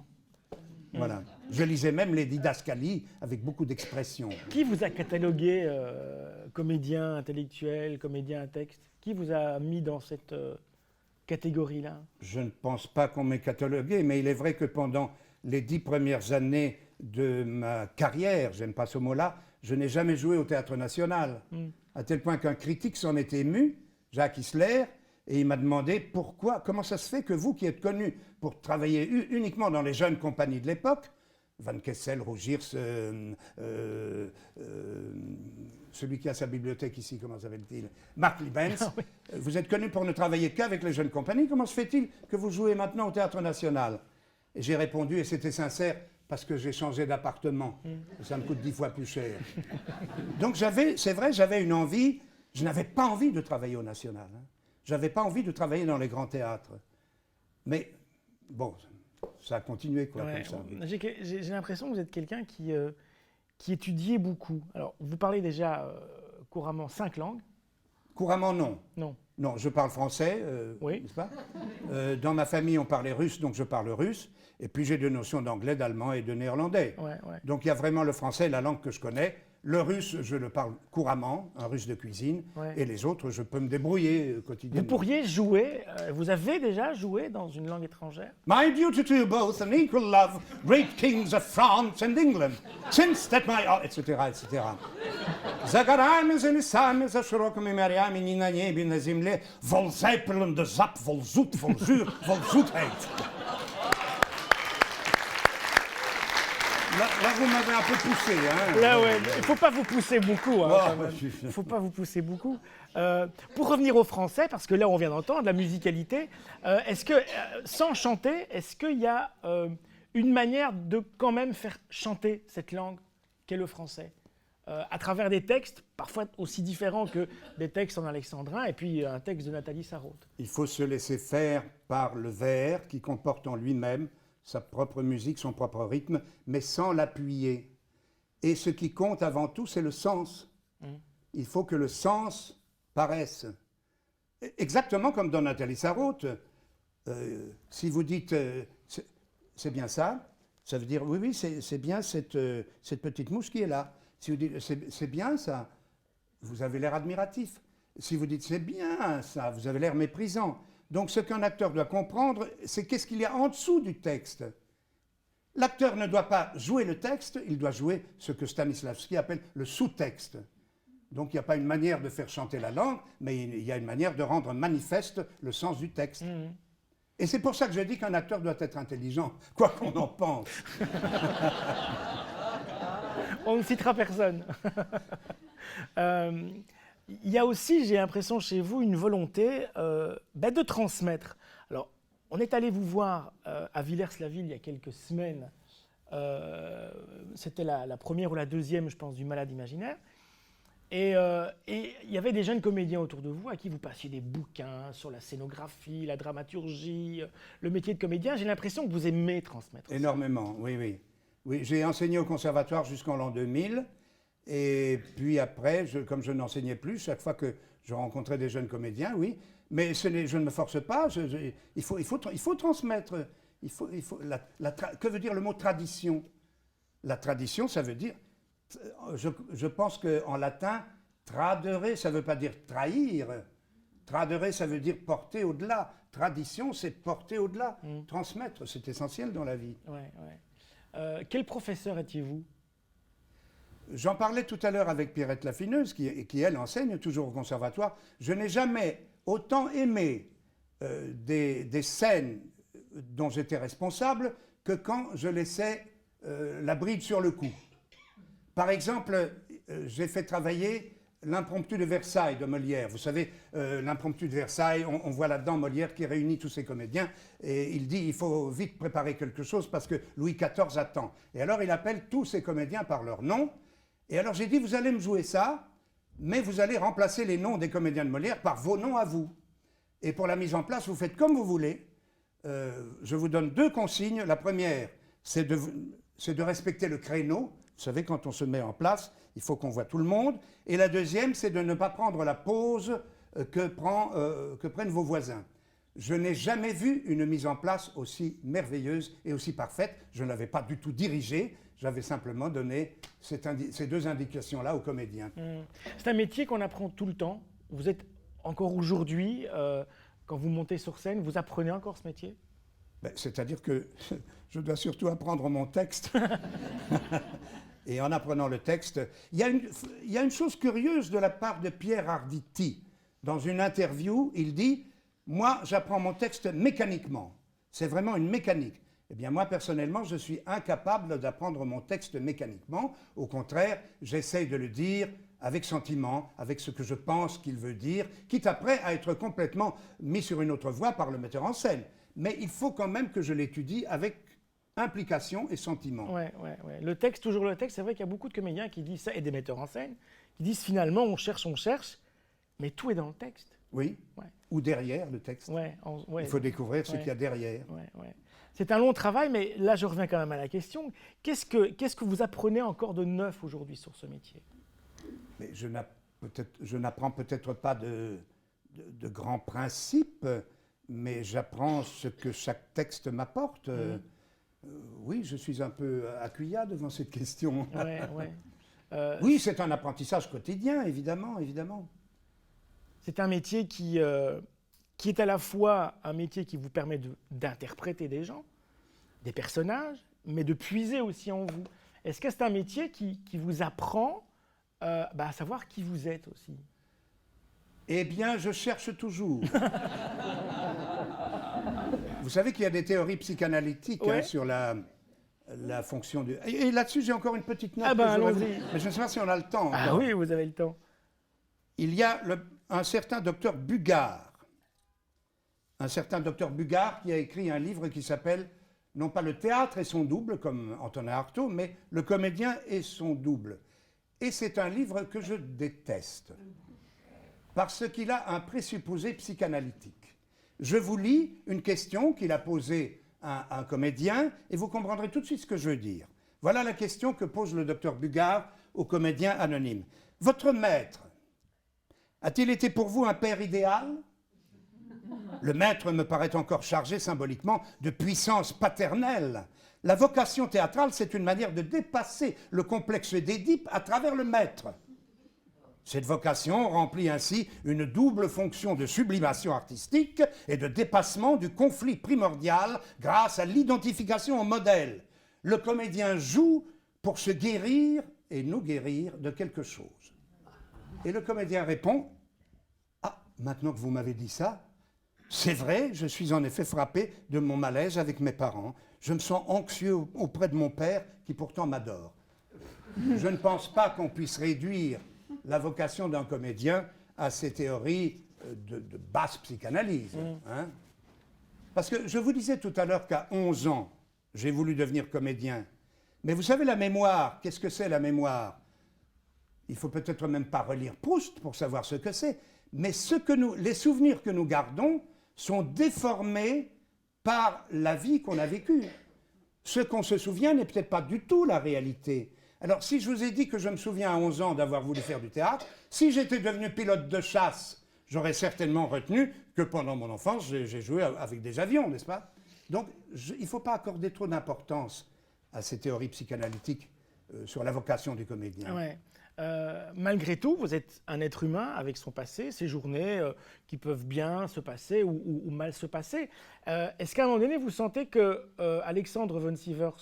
Voilà. Je lisais même les didascalies avec beaucoup d'expression. Qui vous a catalogué comédien intellectuel, comédien à texte? Qui vous a mis dans cette catégorie-là? Je ne pense pas qu'on m'ait catalogué, mais il est vrai que pendant les 10 premières années de ma carrière, j'aime pas ce mot-là, je n'ai jamais joué au Théâtre National. À tel point qu'un critique s'en est ému, Jacques Isler, et il m'a demandé pourquoi, comment ça se fait que vous qui êtes connu pour travailler uniquement dans les jeunes compagnies de l'époque, Van Kessel, Rogiers, celui qui a sa bibliothèque ici, comment s'appelle-t-il? Marc Liebens. Ah oui. Vous êtes connu pour ne travailler qu'avec les jeunes compagnies. Comment se fait-il que vous jouez maintenant au Théâtre National? Et j'ai répondu, et c'était sincère, parce que j'ai changé d'appartement. Ça me coûte 10 fois plus cher. Donc c'est vrai, j'avais une envie. Je n'avais pas envie de travailler au National. Hein. Je n'avais pas envie de travailler dans les grands théâtres. Mais bon, ça a continué quoi, Ouais, comme ça. j'ai l'impression que vous êtes quelqu'un qui étudiait beaucoup. Alors, vous parlez déjà couramment 5 langues. Couramment, non. Non. Non, je parle français, Oui. n'est-ce pas? Dans ma famille, on parlait russe, donc je parle russe. Et puis j'ai des notions d'anglais, d'allemand et de néerlandais. Ouais. Donc il y a vraiment le français, la langue que je connais. Le russe, je le parle couramment, un russe de cuisine. Ouais. Et les autres, je peux me débrouiller quotidiennement. Vous pourriez jouer, vous avez déjà joué dans une langue étrangère? My duty to you both, an equal love, great kings of France and England, since that my... etc., etc. Zagaramy zelisamy, za szerokimi mariami, ni na niebie, na земле, vol zijpelende zap, vol zoet, vol zuur, vol zoetheid. Là, vous m'avez un peu poussé. Hein. Là, ouais, il ne faut pas vous pousser beaucoup. Hein, Oh, quand même. Il ne faut pas vous pousser beaucoup. Pour revenir au français, parce que là, on vient d'entendre la musicalité, est-ce que, sans chanter, est-ce qu'il y a une manière de quand même faire chanter cette langue qu'est le français à travers des textes, parfois aussi différents que des textes en alexandrin, et puis un texte de Nathalie Sarraute. Il faut se laisser faire par le vers qui comporte en lui-même sa propre musique, son propre rythme, mais sans l'appuyer. Et ce qui compte avant tout, c'est le sens. Il faut que le sens paraisse. Exactement comme dans Nathalie Sarraute. Si vous dites c'est bien ça, ça veut dire oui, c'est bien cette petite mouche qui est là. Si vous dites c'est bien ça, vous avez l'air admiratif. Si vous dites c'est bien ça, vous avez l'air méprisant. Donc ce qu'un acteur doit comprendre, c'est qu'est-ce qu'il y a en dessous du texte. L'acteur ne doit pas jouer le texte, il doit jouer ce que Stanislavski appelle le sous-texte. Donc il n'y a pas une manière de faire chanter la langue, mais il y a une manière de rendre manifeste le sens du texte. Et c'est pour ça que je dis qu'un acteur doit être intelligent, quoi qu'on en pense. On ne citera personne. Il y a aussi, j'ai l'impression chez vous, une volonté de transmettre. Alors, on est allé vous voir à Villers-la-Ville il y a quelques semaines. C'était la première ou la deuxième, je pense, du Malade imaginaire. Et il y avait des jeunes comédiens autour de vous à qui vous passiez des bouquins sur la scénographie, la dramaturgie, le métier de comédien. J'ai l'impression que vous aimez transmettre. Énormément, oui. Oui, j'ai enseigné au conservatoire jusqu'en l'an 2000. Et puis après, comme je n'enseignais plus, chaque fois que je rencontrais des jeunes comédiens, oui. Mais je ne me force pas. Il faut transmettre. Que veut dire le mot tradition? La tradition, ça veut dire... Je pense qu'en latin, tradere, ça ne veut pas dire trahir. Tradere, ça veut dire porter au-delà. Tradition, c'est porter au-delà. Transmettre, c'est essentiel dans la vie. Quel professeur étiez-vous? J'en parlais tout à l'heure avec Pierrette Lafineuse, qui elle, enseigne toujours au conservatoire. Je n'ai jamais autant aimé des scènes dont j'étais responsable que quand je laissais la bride sur le cou. Par exemple, j'ai fait travailler l'impromptu de Versailles de Molière. Vous savez, l'impromptu de Versailles, on voit là-dedans Molière qui réunit tous ses comédiens et il dit il faut vite préparer quelque chose parce que Louis XIV attend. Et alors il appelle tous ses comédiens par leur nom. Et alors j'ai dit vous allez me jouer ça, mais vous allez remplacer les noms des comédiens de Molière par vos noms à vous. Et pour la mise en place, vous faites comme vous voulez. Je vous donne 2 consignes. La première, c'est de respecter le créneau. Vous savez, quand on se met en place, il faut qu'on voit tout le monde. Et la deuxième, c'est de ne pas prendre la pause que prennent vos voisins. Je n'ai jamais vu une mise en place aussi merveilleuse et aussi parfaite. Je ne l'avais pas du tout dirigée. J'avais simplement donné ces 2 indications-là aux comédiens. C'est un métier qu'on apprend tout le temps. Vous êtes encore aujourd'hui, quand vous montez sur scène, vous apprenez encore ce métier? C'est-à-dire que je dois surtout apprendre mon texte. Et en apprenant le texte, il y a une chose curieuse de la part de Pierre Arditi. Dans une interview, il dit « Moi, j'apprends mon texte mécaniquement. C'est vraiment une mécanique. » Eh bien, moi, personnellement, je suis incapable d'apprendre mon texte mécaniquement. Au contraire, j'essaye de le dire avec sentiment, avec ce que je pense qu'il veut dire, quitte après à être complètement mis sur une autre voie par le metteur en scène. Mais il faut quand même que je l'étudie avec implication et sentiment. Ouais. Le texte, toujours le texte, c'est vrai qu'il y a beaucoup de comédiens qui disent ça, et des metteurs en scène, qui disent finalement on cherche, mais tout est dans le texte. Oui, ou derrière le texte. Il faut découvrir ce qu'il y a derrière. C'est un long travail, mais là je reviens quand même à la question. Qu'est-ce que vous apprenez encore de neuf aujourd'hui sur ce métier? Mais je n'apprends peut-être pas de grands principes, mais j'apprends ce que chaque texte m'apporte. Oui, je suis un peu accuyat devant cette question. Oui, c'est un apprentissage quotidien, évidemment. C'est un métier qui est à la fois un métier qui vous permet d'interpréter des gens, des personnages, mais de puiser aussi en vous. Est-ce que c'est un métier qui vous apprend à savoir qui vous êtes aussi? Eh bien, je cherche toujours. Vous savez qu'il y a des théories psychanalytiques sur la la fonction du... Et là-dessus, j'ai encore une petite note. Ah ben, que je voudrais allons-y. vous- Mais je ne sais pas si on a le temps. Ah encore. oui, vous avez le temps. Il y a un certain docteur Bugard. Un certain docteur Bugard qui a écrit un livre qui s'appelle, non pas Le théâtre et son double, comme Antonin Artaud, mais Le comédien et son double. Et c'est un livre que je déteste, parce qu'il a un présupposé psychanalytique. Je vous lis une question qu'il a posée à un comédien, et vous comprendrez tout de suite ce que je veux dire. Voilà la question que pose le docteur Bugard au comédien anonyme. Votre maître a-t-il été pour vous un père idéal? Le maître me paraît encore chargé symboliquement de puissance paternelle. La vocation théâtrale, c'est une manière de dépasser le complexe d'Édipe à travers le maître. Cette vocation remplit ainsi une double fonction de sublimation artistique et de dépassement du conflit primordial grâce à l'identification au modèle. Le comédien joue pour se guérir et nous guérir de quelque chose. Et le comédien répond « Ah, maintenant que vous m'avez dit ça, c'est vrai, je suis en effet frappé de mon malaise avec mes parents. Je me sens anxieux auprès de mon père qui pourtant m'adore. Je ne pense pas qu'on puisse réduire la vocation d'un comédien à ces théories de basse psychanalyse. Hein. Parce que je vous disais tout à l'heure qu'à 11 ans, j'ai voulu devenir comédien. Mais vous savez, la mémoire, qu'est-ce que c'est la mémoire? Il faut peut-être même pas relire Proust pour savoir ce que c'est. Mais les souvenirs que nous gardons sont déformés par la vie qu'on a vécue. Ce qu'on se souvient n'est peut-être pas du tout la réalité. Alors, si je vous ai dit que je me souviens à 11 ans d'avoir voulu faire du théâtre, si j'étais devenu pilote de chasse, j'aurais certainement retenu que pendant mon enfance, j'ai joué avec des avions, n'est-ce pas? Donc, il ne faut pas accorder trop d'importance à ces théories psychanalytiques sur la vocation du comédien. Ouais. Malgré tout, vous êtes un être humain avec son passé, ses journées qui peuvent bien se passer ou mal se passer. Est-ce qu'à un moment donné, vous sentez que Alexandre von Sivers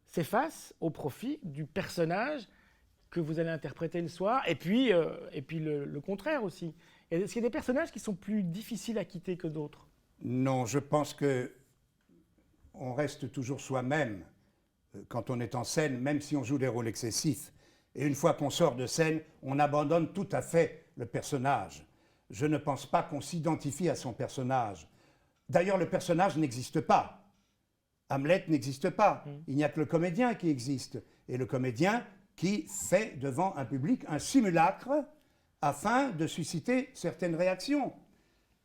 s'efface au profit du personnage que vous allez interpréter le soir, et puis le contraire aussi? Est-ce qu'il y a des personnages qui sont plus difficiles à quitter que d'autres? Non, je pense que on reste toujours soi-même quand on est en scène, même si on joue des rôles excessifs. Et une fois qu'on sort de scène, on abandonne tout à fait le personnage. Je ne pense pas qu'on s'identifie à son personnage. D'ailleurs, le personnage n'existe pas. Hamlet n'existe pas. Il n'y a que le comédien qui existe. Et le comédien qui fait devant un public un simulacre afin de susciter certaines réactions.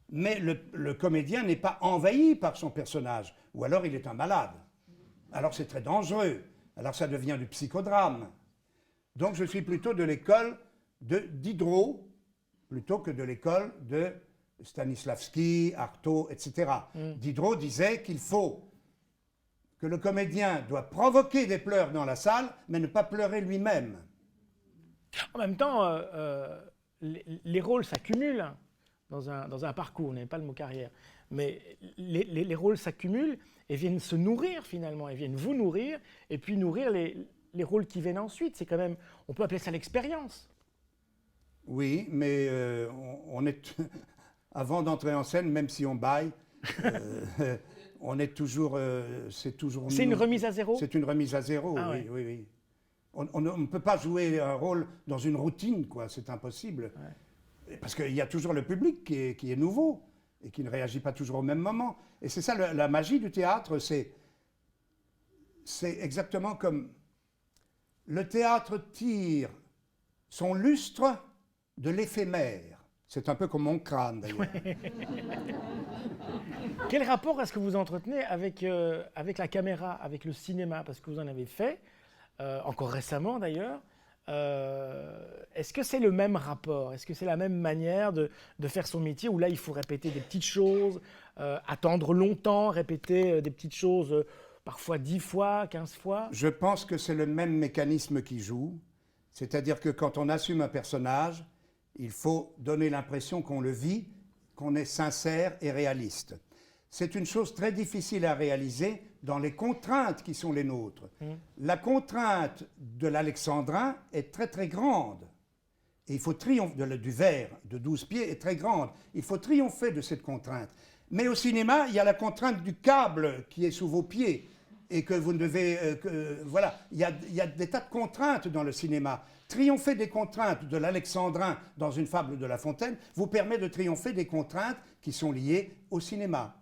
Mais le comédien n'est pas envahi par son personnage. Ou alors il est un malade. Alors c'est très dangereux. Alors ça devient du psychodrame. Donc je suis plutôt de l'école de Diderot, plutôt que de l'école de Stanislavski, Artaud, etc. Diderot disait qu'il faut que le comédien doit provoquer des pleurs dans la salle, mais ne pas pleurer lui-même. En même temps, les rôles s'accumulent dans un parcours, on n'aime pas le mot carrière, mais les rôles s'accumulent et viennent se nourrir finalement, et viennent vous nourrir, et puis nourrir les rôles qui viennent ensuite. C'est quand même, on peut appeler ça l'expérience. Oui, mais on est avant d'entrer en scène, même si on baille, on est toujours, c'est toujours. C'est une remise à zéro. C'est une remise à zéro. Ah, oui, ouais. oui, oui. On ne peut pas jouer un rôle dans une routine, quoi. C'est impossible. Ouais. Parce qu'il y a toujours le public qui est nouveau et qui ne réagit pas toujours au même moment. Et c'est ça la magie du théâtre, c'est exactement comme le théâtre tire son lustre de l'éphémère. C'est un peu comme mon crâne, d'ailleurs. Quel rapport est-ce que vous entretenez avec la caméra, avec le cinéma? Parce que vous en avez fait, encore récemment d'ailleurs. Est-ce que c'est le même rapport? Est-ce que c'est la même manière de faire son métier, où là il faut répéter des petites choses, attendre longtemps, répéter des petites choses parfois 10 fois, 15 fois? Je pense que c'est le même mécanisme qui joue. C'est-à-dire que quand on assume un personnage, il faut donner l'impression qu'on le vit, qu'on est sincère et réaliste. C'est une chose très difficile à réaliser dans les contraintes qui sont les nôtres. La contrainte de l'alexandrin est très très grande. Et il faut triompher, du verre de 12 pieds est très grande. Il faut triompher de cette contrainte. Mais au cinéma, il y a la contrainte du câble qui est sous vos pieds. et que vous ne devez... voilà, il y a des tas de contraintes dans le cinéma. Triompher des contraintes de l'Alexandrin dans une fable de La Fontaine vous permet de triompher des contraintes qui sont liées au cinéma.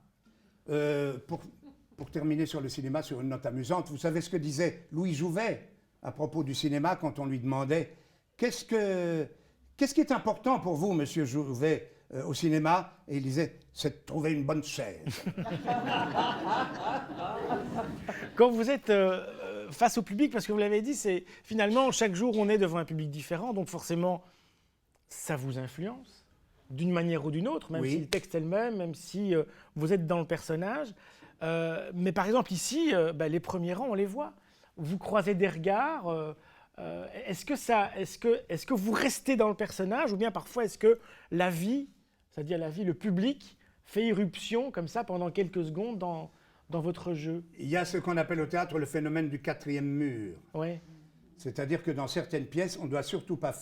Pour terminer sur le cinéma sur une note amusante, vous savez ce que disait Louis Jouvet à propos du cinéma quand on lui demandait « Qu'est-ce qui est important pour vous, monsieur Jouvet, au cinéma ?» Et il disait « C'est de trouver une bonne chaise. » Quand vous êtes face au public, parce que vous l'avez dit, c'est finalement chaque jour on est devant un public différent, donc forcément ça vous influence d'une manière ou d'une autre, même Oui. si le texte est le même, même si vous êtes dans le personnage. Mais par exemple ici, les premiers rangs, on les voit. Vous croisez des regards. Est-ce que vous restez dans le personnage, ou bien parfois est-ce que la vie, c'est-à-dire le public, fait irruption comme ça pendant quelques secondes dans votre jeu? Il y a ce qu'on appelle au théâtre le phénomène du quatrième mur. Ouais. C'est-à-dire que dans certaines pièces, on ne doit surtout pas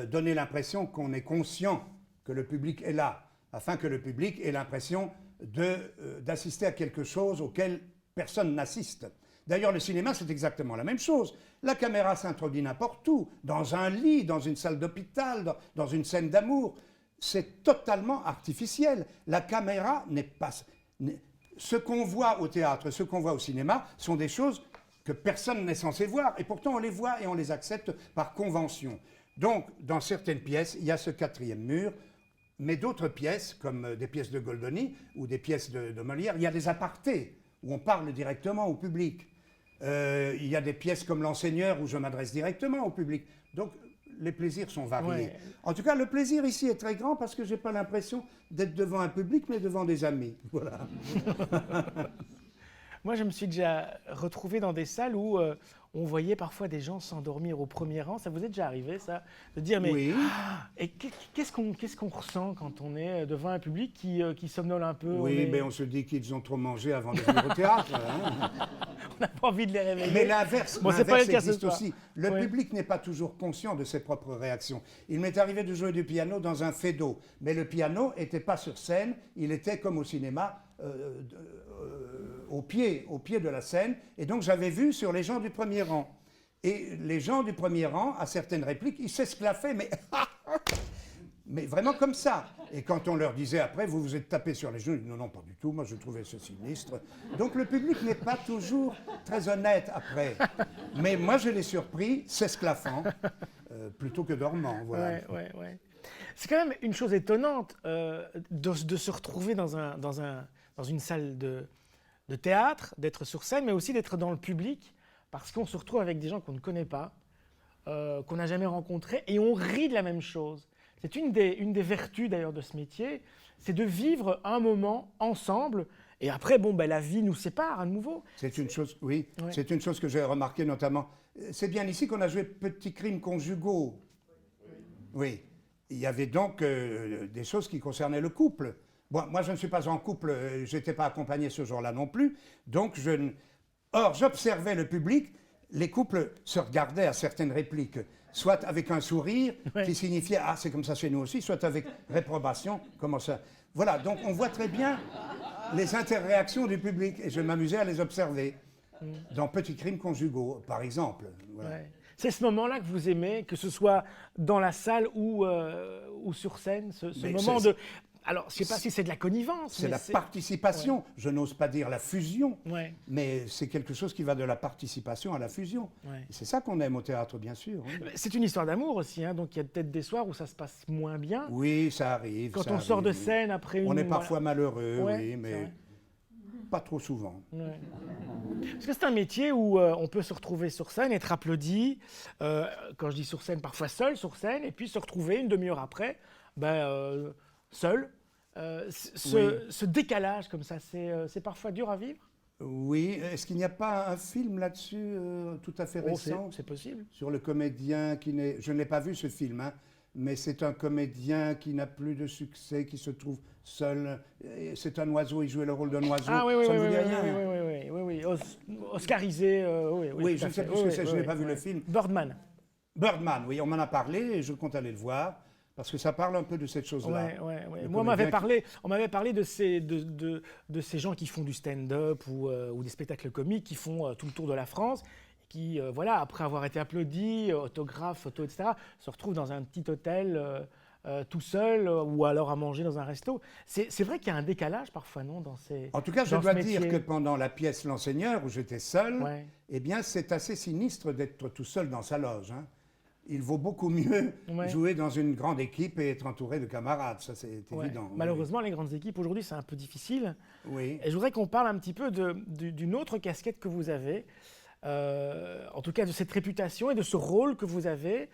donner l'impression qu'on est conscient que le public est là, afin que le public ait l'impression d'assister à quelque chose auquel personne n'assiste. D'ailleurs, le cinéma, c'est exactement la même chose. La caméra s'introduit n'importe où, dans un lit, dans une salle d'hôpital, dans une scène d'amour. C'est totalement artificiel. La caméra n'est pas... Ce qu'on voit au théâtre, ce qu'on voit au cinéma, sont des choses que personne n'est censé voir. Et pourtant, on les voit et on les accepte par convention. Donc, dans certaines pièces, il y a ce quatrième mur. Mais d'autres pièces, comme des pièces de Goldoni ou des pièces de Molière, il y a des apartés où on parle directement au public. Il y a des pièces comme L'Enseigneur où je m'adresse directement au public. Donc, les plaisirs sont variés. Ouais. En tout cas, le plaisir ici est très grand parce que je n'ai pas l'impression d'être devant un public, mais devant des amis. Voilà. Moi, je me suis déjà retrouvé dans des salles où on voyait parfois des gens s'endormir au premier rang. Ça vous est déjà arrivé, ça? De dire, mais Oui. et qu'est-ce qu'on ressent quand on est devant un public qui somnole un peu? Oui, mais on se dit qu'ils ont trop mangé avant de venir au théâtre. Hein. On n'a pas envie de les réveiller. Mais l'inverse Bon, c'est pas le cas ce existe soir. aussi. Le Ouais. public n'est pas toujours conscient de ses propres réactions. Il m'est arrivé de jouer du piano dans un fado, mais le piano n'était pas sur scène, il était comme au cinéma, au pied de la scène, et donc j'avais vu sur les gens du premier rang. Et les gens du premier rang, à certaines répliques, ils s'esclaffaient, mais vraiment comme ça. Et quand on leur disait après, vous vous êtes tapé sur les genoux, ils disaient, non, non, pas du tout, moi je trouvais ce sinistre. Donc le public n'est pas toujours très honnête après. Mais moi je l'ai surpris s'esclaffant, plutôt que dormant. Voilà. Ouais. C'est quand même une chose étonnante de se retrouver dans une salle de théâtre, d'être sur scène, mais aussi d'être dans le public, parce qu'on se retrouve avec des gens qu'on ne connaît pas, qu'on n'a jamais rencontrés, et on rit de la même chose. C'est une des vertus d'ailleurs de ce métier, c'est de vivre un moment ensemble, et après, la vie nous sépare à nouveau. C'est une chose, oui, Ouais. c'est une chose que j'ai remarqué notamment. C'est bien ici qu'on a joué Petits crimes conjugaux. Oui. Il y avait donc des choses qui concernaient le couple. Bon, moi, je ne suis pas en couple, je n'étais pas accompagné ce jour-là non plus. Donc, Or, j'observais le public, les couples se regardaient à certaines répliques, soit avec un sourire qui signifiait « Ah, c'est comme ça chez nous aussi », soit avec réprobation, comment ça. Voilà, donc on voit très bien les interréactions du public, et je m'amusais à les observer. Dans Petits crimes conjugaux, par exemple. Voilà. Ouais. C'est ce moment-là que vous aimez, que ce soit dans la salle ou sur scène, ce Mais moment de... Alors, je ne sais pas si c'est de la connivence. C'est mais la participation. Ouais. Je n'ose pas dire la fusion, mais c'est quelque chose qui va de la participation à la fusion. Ouais. C'est ça qu'on aime au théâtre, bien sûr. Oui. C'est une histoire d'amour aussi, hein, donc il y a peut-être des soirs où ça se passe moins bien. Oui, ça arrive. Quand ça on arrive, sort de oui. scène après une... On est parfois malheureux, Ouais, oui, mais pas trop souvent. Ouais. Parce que c'est un métier où on peut se retrouver sur scène, être applaudi, quand je dis sur scène, parfois seul sur scène, et puis se retrouver une demi-heure après, seul. Ce décalage comme ça, c'est parfois dur à vivre. Oui, est-ce qu'il n'y a pas un film là-dessus tout à fait récent? C'est possible. Sur le comédien qui n'est... Je ne l'ai pas vu ce film, hein, mais c'est un comédien qui n'a plus de succès, qui se trouve seul. C'est un oiseau, il jouait le rôle d'un oiseau. Ah oui, ça ne vous dit rien? oui. Oscarisé, oui, je ne sais plus ce que c'est, je n'ai pas vu le film. Birdman. Birdman, oui, on m'en a parlé et je compte aller le voir. Parce que ça parle un peu de cette chose-là. Ouais. Le Moi, comédien on m'avait parlé de ces gens qui font du stand-up ou des spectacles comiques, qui font tout le tour de la France, qui, voilà, après avoir été applaudis, autographes, photos, etc., se retrouvent dans un petit hôtel tout seul ou alors à manger dans un resto. C'est vrai qu'il y a un décalage parfois, non, dans ces En tout cas, je dans ce dois métier. dire que pendant la pièce L'Enseigneur, où j'étais seul, Ouais. eh bien, c'est assez sinistre d'être tout seul dans sa loge, hein. Il vaut beaucoup mieux Ouais. jouer dans une grande équipe et être entouré de camarades, ça c'est Ouais. évident. Malheureusement, les grandes équipes aujourd'hui, c'est un peu difficile. Oui. Et je voudrais qu'on parle un petit peu d'une autre casquette que vous avez, en tout cas de cette réputation et de ce rôle que vous avez,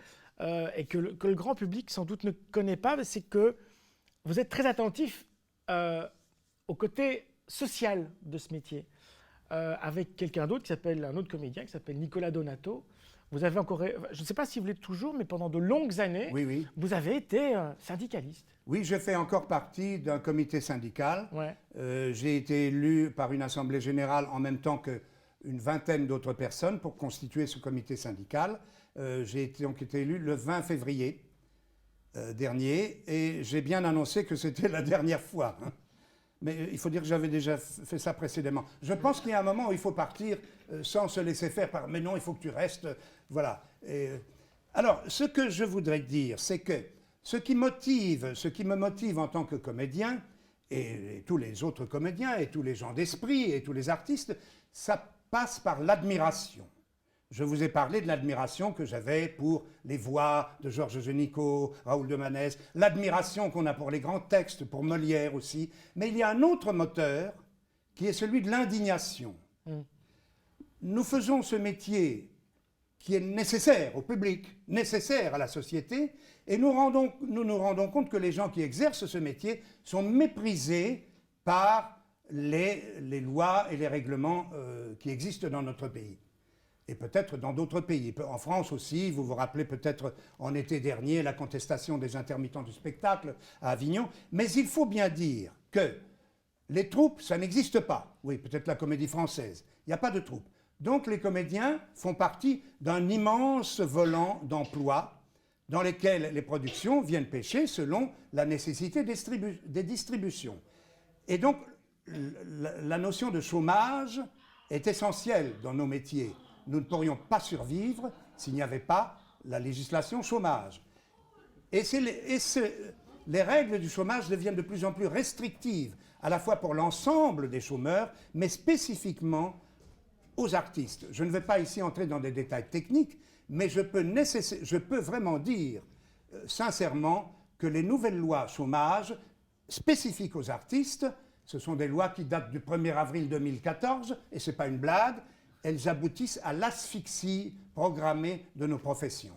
et que le grand public sans doute ne connaît pas, c'est que vous êtes très attentif au côté social de ce métier, avec quelqu'un d'autre un autre comédien qui s'appelle Nicolas Donato. Vous avez encore, je ne sais pas si vous l'êtes toujours, mais pendant de longues années, Oui. vous avez été syndicaliste. Oui, je fais encore partie d'un comité syndical. Ouais. J'ai été élu par une assemblée générale en même temps qu'une vingtaine d'autres personnes pour constituer ce comité syndical. J'ai donc été élu le 20 février dernier et j'ai bien annoncé que c'était la dernière fois, hein. Mais il faut dire que j'avais déjà fait ça précédemment. Je pense qu'il y a un moment où il faut partir sans se laisser faire par « mais non, il faut que tu restes ». Voilà. Alors, ce que je voudrais dire, c'est que ce qui me motive en tant que comédien, et tous les autres comédiens, et tous les gens d'esprit, et tous les artistes, ça passe par l'admiration. Je vous ai parlé de l'admiration que j'avais pour les voix de Georges Génicot, Raoul de Manès, l'admiration qu'on a pour les grands textes, pour Molière aussi. Mais il y a un autre moteur qui est celui de l'indignation. Nous faisons ce métier qui est nécessaire au public, nécessaire à la société, et nous nous rendons compte que les gens qui exercent ce métier sont méprisés par les lois et les règlements qui existent dans notre pays. Et peut-être dans d'autres pays. En France aussi, vous vous rappelez peut-être en été dernier la contestation des intermittents du spectacle à Avignon. Mais il faut bien dire que les troupes, ça n'existe pas. Oui, peut-être la Comédie Française. Il n'y a pas de troupes. Donc les comédiens font partie d'un immense volant d'emplois dans lesquels les productions viennent pêcher selon la nécessité des distributions. Et donc la notion de chômage est essentielle dans nos métiers. Nous ne pourrions pas survivre s'il n'y avait pas la législation chômage. Et les règles du chômage deviennent de plus en plus restrictives, à la fois pour l'ensemble des chômeurs, mais spécifiquement aux artistes. Je ne vais pas ici entrer dans des détails techniques, mais je peux vraiment dire sincèrement que les nouvelles lois chômage spécifiques aux artistes, ce sont des lois qui datent du 1er avril 2014, et ce n'est pas une blague, elles aboutissent à l'asphyxie programmée de nos professions.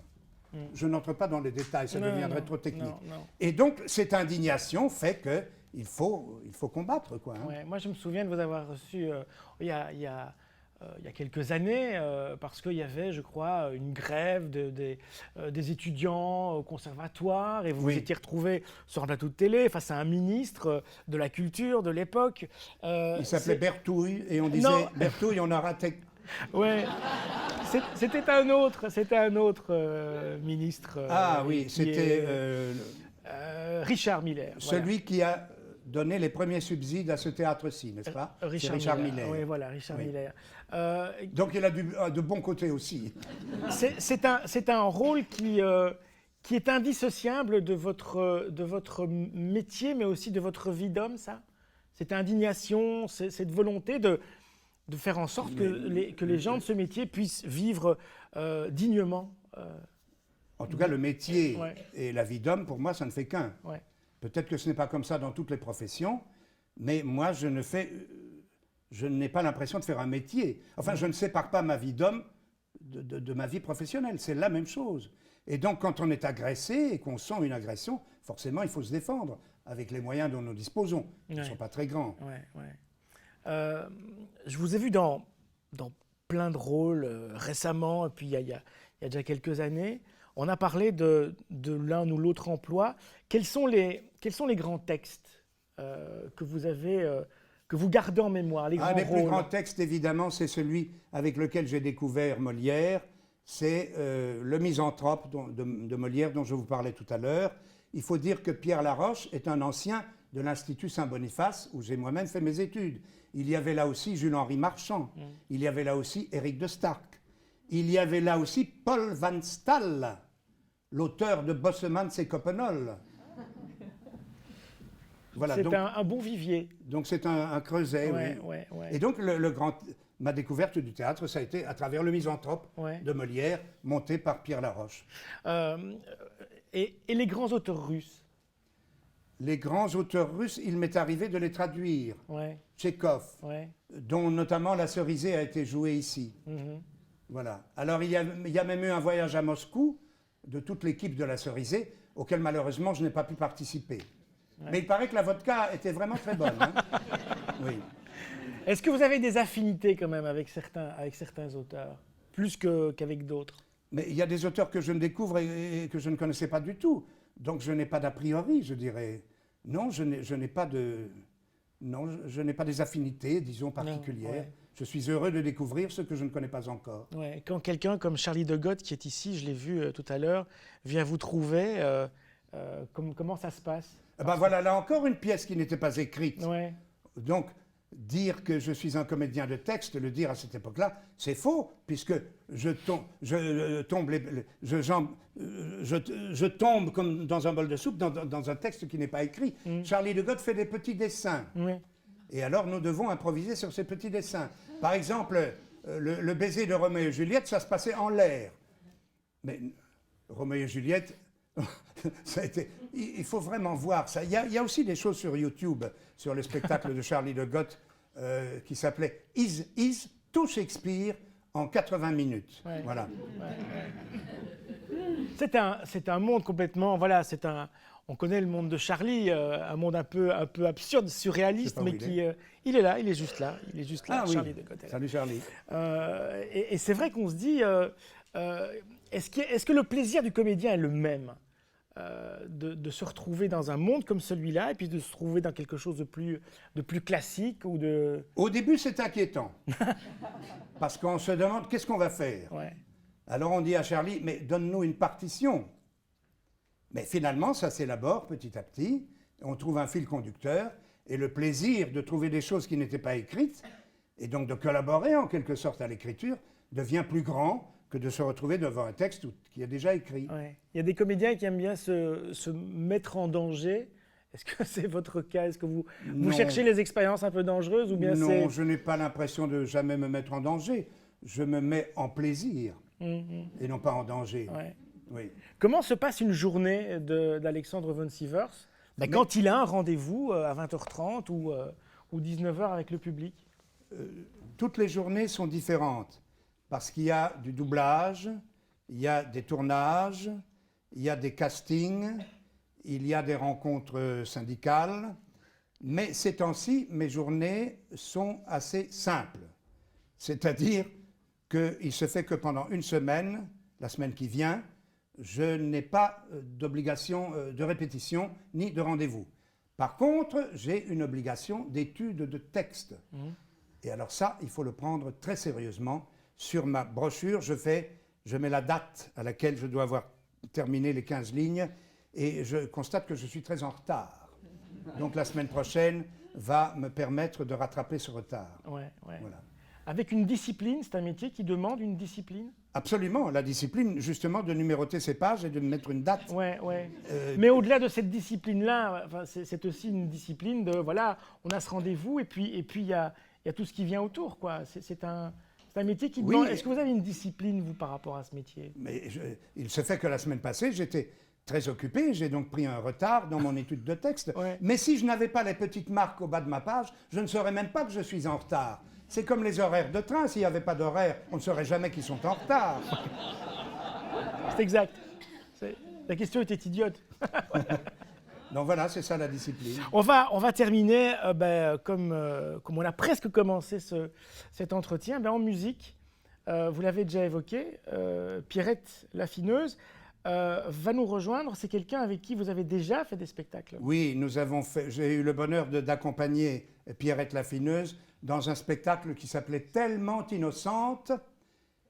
Je n'entre pas dans les détails, ça deviendrait trop technique. Non. Et donc, cette indignation fait qu'il faut combattre, quoi, hein. Ouais, moi, je me souviens de vous avoir reçu il y a quelques années, parce qu'il y avait, je crois, une grève des étudiants au conservatoire, et vous vous étiez retrouvé sur un plateau de télé face à un ministre de la culture de l'époque. Il s'appelait Bertouille, et on disait « Bertouille, on a raté ». Ouais, c'était un autre ministre. Ah oui, c'était Richard Miller. celui qui a donné les premiers subsides à ce théâtre-ci, n'est-ce pas? C'est Richard Miller. Oui, voilà, Richard Miller. Donc il a de bons côtés aussi. C'est un rôle qui est indissociable de votre métier, mais aussi de votre vie d'homme, ça? Cette indignation, cette volonté de faire en sorte que les gens de ce métier puissent vivre dignement. En tout cas, le métier et la vie d'homme, pour moi, ça ne fait qu'un. Ouais. Peut-être que ce n'est pas comme ça dans toutes les professions, mais moi, je n'ai pas l'impression de faire un métier. Enfin, je ne sépare pas ma vie d'homme de ma vie professionnelle. C'est la même chose. Et donc, quand on est agressé et qu'on sent une agression, forcément, il faut se défendre avec les moyens dont nous disposons. Ils ne sont pas très grands. Je vous ai vu dans plein de rôles récemment, et puis il y a déjà quelques années. On a parlé de l'un ou l'autre emploi. Quels sont les grands textes que vous gardez en mémoire, les grands Un des rôles? plus grands textes, évidemment, c'est celui avec lequel j'ai découvert Molière. C'est Le Misanthrope de Molière, dont je vous parlais tout à l'heure, il faut dire que Pierre Laroche est un ancien de l'Institut Saint-Boniface, où j'ai moi-même fait mes études. Il y avait là aussi Jules-Henri Marchand, il y avait là aussi Éric de Starck, il y avait là aussi Paul Van Stal, l'auteur de Bossemans et Coppenol. Voilà, C'est donc un bon vivier. donc c'est un creuset, Ouais, oui. ouais, ouais. Et donc ma découverte du théâtre, ça a été à travers Le Misanthrope Ouais. de Molière, monté par Pierre Laroche. Et les grands auteurs russes. Les grands auteurs russes, il m'est arrivé de les traduire. Ouais, Tchekhov, ouais. dont notamment La Cerisée a été jouée ici. Mhm. Voilà. Alors il y a même eu un voyage à Moscou de toute l'équipe de La Cerisée, auquel malheureusement je n'ai pas pu participer. Ouais. Mais il paraît que la vodka était vraiment très bonne. Hein. Oui. Est-ce que vous avez des affinités quand même avec certains auteurs, plus qu'avec d'autres? Mais il y a des auteurs que je ne découvre et que je ne connaissais pas du tout. Donc je n'ai pas d'a priori, je dirais. Non, je n'ai pas des affinités, disons, particulières. ouais. Je suis heureux de découvrir ce que je ne connais pas encore. Ouais. Quand quelqu'un comme Charlie de Gaulle, qui est ici, je l'ai vu tout à l'heure, vient vous trouver, comment ça se passe? Ben voilà, là encore une pièce qui n'était pas écrite. Ouais. Donc, dire que je suis un comédien de texte, le dire à cette époque-là, c'est faux, puisque je tombe comme dans un bol de soupe, dans un texte qui n'est pas écrit. Charlie de Gaulle fait des petits dessins. Oui. Et alors, nous devons improviser sur ces petits dessins. Par exemple, le baiser de Roméo et Juliette, ça se passait en l'air. Mais Roméo et Juliette, ça a été... Il faut vraiment voir ça. Il y a aussi des choses sur YouTube, sur le spectacle de Charlie de Gaulle, qui s'appelait Is tout Shakespeare en 80 minutes. Ouais. Voilà. C'est un monde complètement... Voilà, on connaît le monde de Charlie, un monde un peu absurde, surréaliste, Je sais pas mais où qui... il est là, il est juste là. Il est juste là, Ah oui. Charlie de Gaulle. Salut Charlie. Et c'est vrai qu'on se dit, est-ce que le plaisir du comédien est le même de se retrouver dans un monde comme celui-là et puis de se trouver dans quelque chose de plus classique ou de... Au début, c'est inquiétant. Parce qu'on se demande qu'est-ce qu'on va faire. Ouais. Alors on dit à Charlie, mais donne-nous une partition. Mais finalement, ça s'élabore petit à petit. On trouve un fil conducteur et le plaisir de trouver des choses qui n'étaient pas écrites et donc de collaborer en quelque sorte à l'écriture devient plus grand que de se retrouver devant un texte qui est déjà écrit. Ouais. Il y a des comédiens qui aiment bien se mettre en danger. Est-ce que c'est votre cas? Est-ce que vous cherchez les expériences un peu dangereuses ou bien Non, je n'ai pas l'impression de jamais me mettre en danger. Je me mets en plaisir et non pas en danger. Ouais. Oui. Comment se passe une journée d'Alexandre von Sivers quand il a un rendez-vous à 20h30 ou 19h avec le public? Toutes les journées sont différentes parce qu'il y a du doublage, il y a des tournages, il y a des castings, il y a des rencontres syndicales. Mais ces temps-ci, mes journées sont assez simples. C'est-à-dire qu'il se fait que pendant une semaine, la semaine qui vient, je n'ai pas d'obligation de répétition ni de rendez-vous. Par contre, j'ai une obligation d'étude de texte. Et alors ça, il faut le prendre très sérieusement. Sur ma brochure, je mets la date à laquelle je dois avoir terminé les 15 lignes et je constate que je suis très en retard. Donc la semaine prochaine va me permettre de rattraper ce retard. Ouais. Voilà. Avec une discipline, c'est un métier qui demande une discipline? Absolument, la discipline justement de numéroter ses pages et de mettre une date. Ouais. Mais au-delà de cette discipline-là, enfin, c'est aussi une discipline de, voilà, on a ce rendez-vous et puis il y a tout ce qui vient autour, quoi. C'est un métier qui demande... Est-ce que vous avez une discipline, vous, par rapport à ce métier? Mais il se fait que la semaine passée, j'étais très occupé, j'ai donc pris un retard dans mon étude de texte. Ouais. Mais si je n'avais pas les petites marques au bas de ma page, je ne saurais même pas que je suis en retard. C'est comme les horaires de train, s'il n'y avait pas d'horaire, on ne saurait jamais qu'ils sont en retard. C'est exact. La question était idiote. Donc voilà, c'est ça la discipline. On va terminer, comme on a presque commencé cet entretien, en musique. Vous l'avez déjà évoqué, Pierrette Lafineuse va nous rejoindre. C'est quelqu'un avec qui vous avez déjà fait des spectacles. Oui, j'ai eu le bonheur d'accompagner Pierrette Lafineuse dans un spectacle qui s'appelait Tellement innocente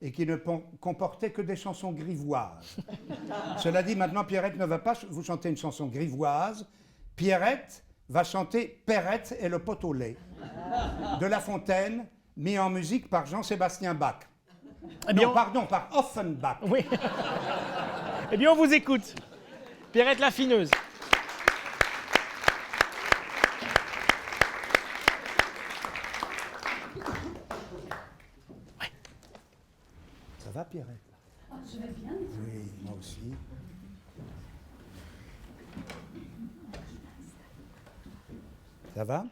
et qui ne comportait que des chansons grivoises. Cela dit, maintenant, Pierrette ne va pas vous chanter une chanson grivoise. Pierrette va chanter Perrette et le pot au lait de La Fontaine, mis en musique par Jean-Sébastien Bach. Eh bien, Non, pardon, par Offenbach. Oui. Eh bien, on vous écoute. Pierrette la Fineuse. Ça va, Pierrette? Je vais bien. Oui, moi aussi. Ça va?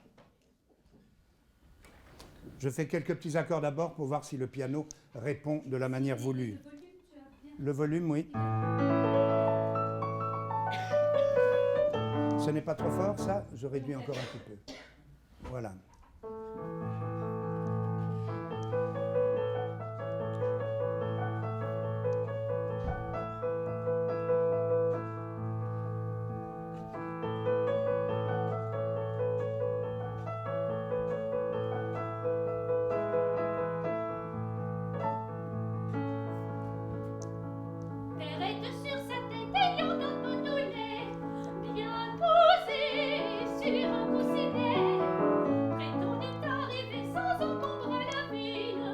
Je fais quelques petits accords d'abord pour voir si le piano répond de la manière voulue. Le volume, oui. Ce n'est pas trop fort, ça? Je réduis encore un petit peu. Voilà. Perrette sur sa tête ayant un pot au lait, bien posé sur un coussinet. Prétend est arrivé sans encombre à la ville,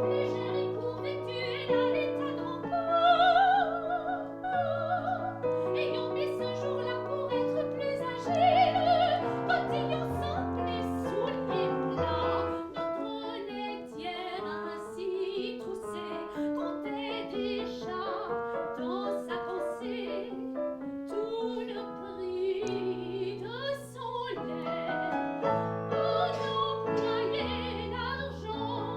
légère et pourvêtue, elle allait à grands pas. Ayant mis ce jour-là pour être plus agile, cotillon simple et souliers plats, notre laitière ainsi troussée comptait déjà dans sa pensée tout le prix de son lait. On employait l'argent,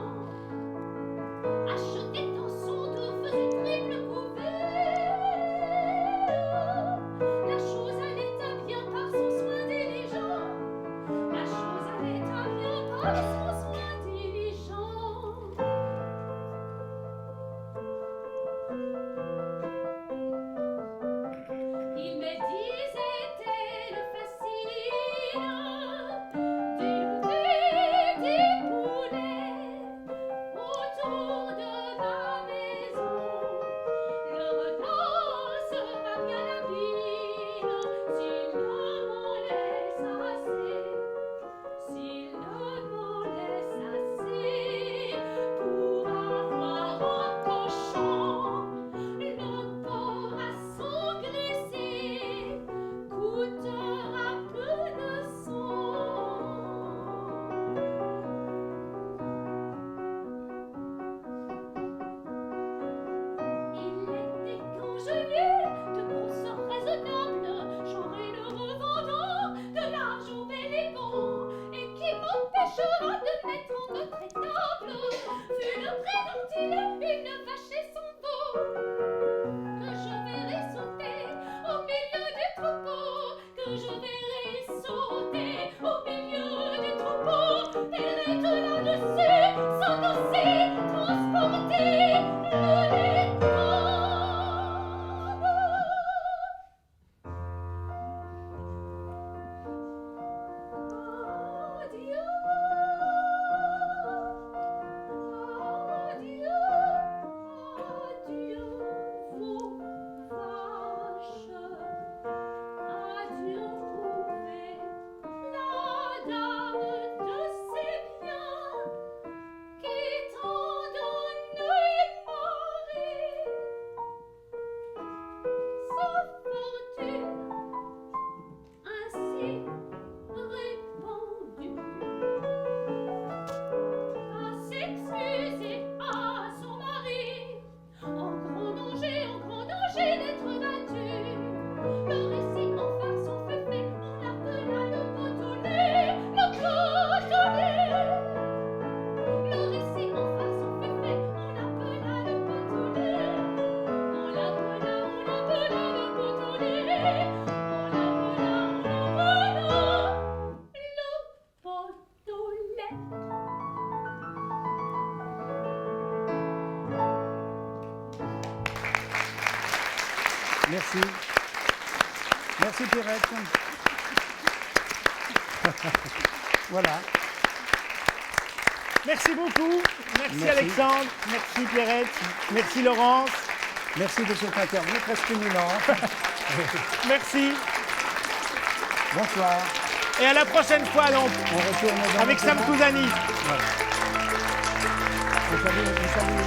achetait dans son dos, faisait triple couvert. La chose allait à bien par son soin diligent. La chose allait à bien par son soin diligent. Il me disait-elle facile d'élever des poulets autour de ma maison. Le renard sera bien habile s'il ne m'en laisse assez, s'il ne m'en laisse assez pour avoir un cochon. Le porc à s'engraisser coûtera peu de sang. Il était quand je lus de consort raisonnable, j'aurai le revendant de l'argent bel et bon, et qui m'empêchera de mettre en notre étable, vu le prix dont il est une vache et son veau, que je verrai sauter au milieu du troupeau, que je verrai sauter au milieu du troupeau, Perrette là-dessus, s'endosser, transporter le lait. Adieu, adieu, adieu, vos vaches. Adieu, poupée, la dame de ses biens, qui t'en donne marée. Sa fortune ainsi répandue, à s'excuser à son mari, en grand danger d'être battu. Le récit en farce en fait fait, on appela le pot au lait, le pot au lait. Le récit en farce en fait fait, on appela le pot au lait. On l'appela le pot au lait. On l'appela le pot au lait. Merci. Merci, Pierrette. Voilà. Merci beaucoup. Merci, Merci. Alexandre. Merci Pierrette. Merci Laurence. Merci de cette interview très stimulante. Merci. Bonsoir. Et à la prochaine fois, donc, On retourne dans avec notre Sam monde. Kouzani. Vous savez,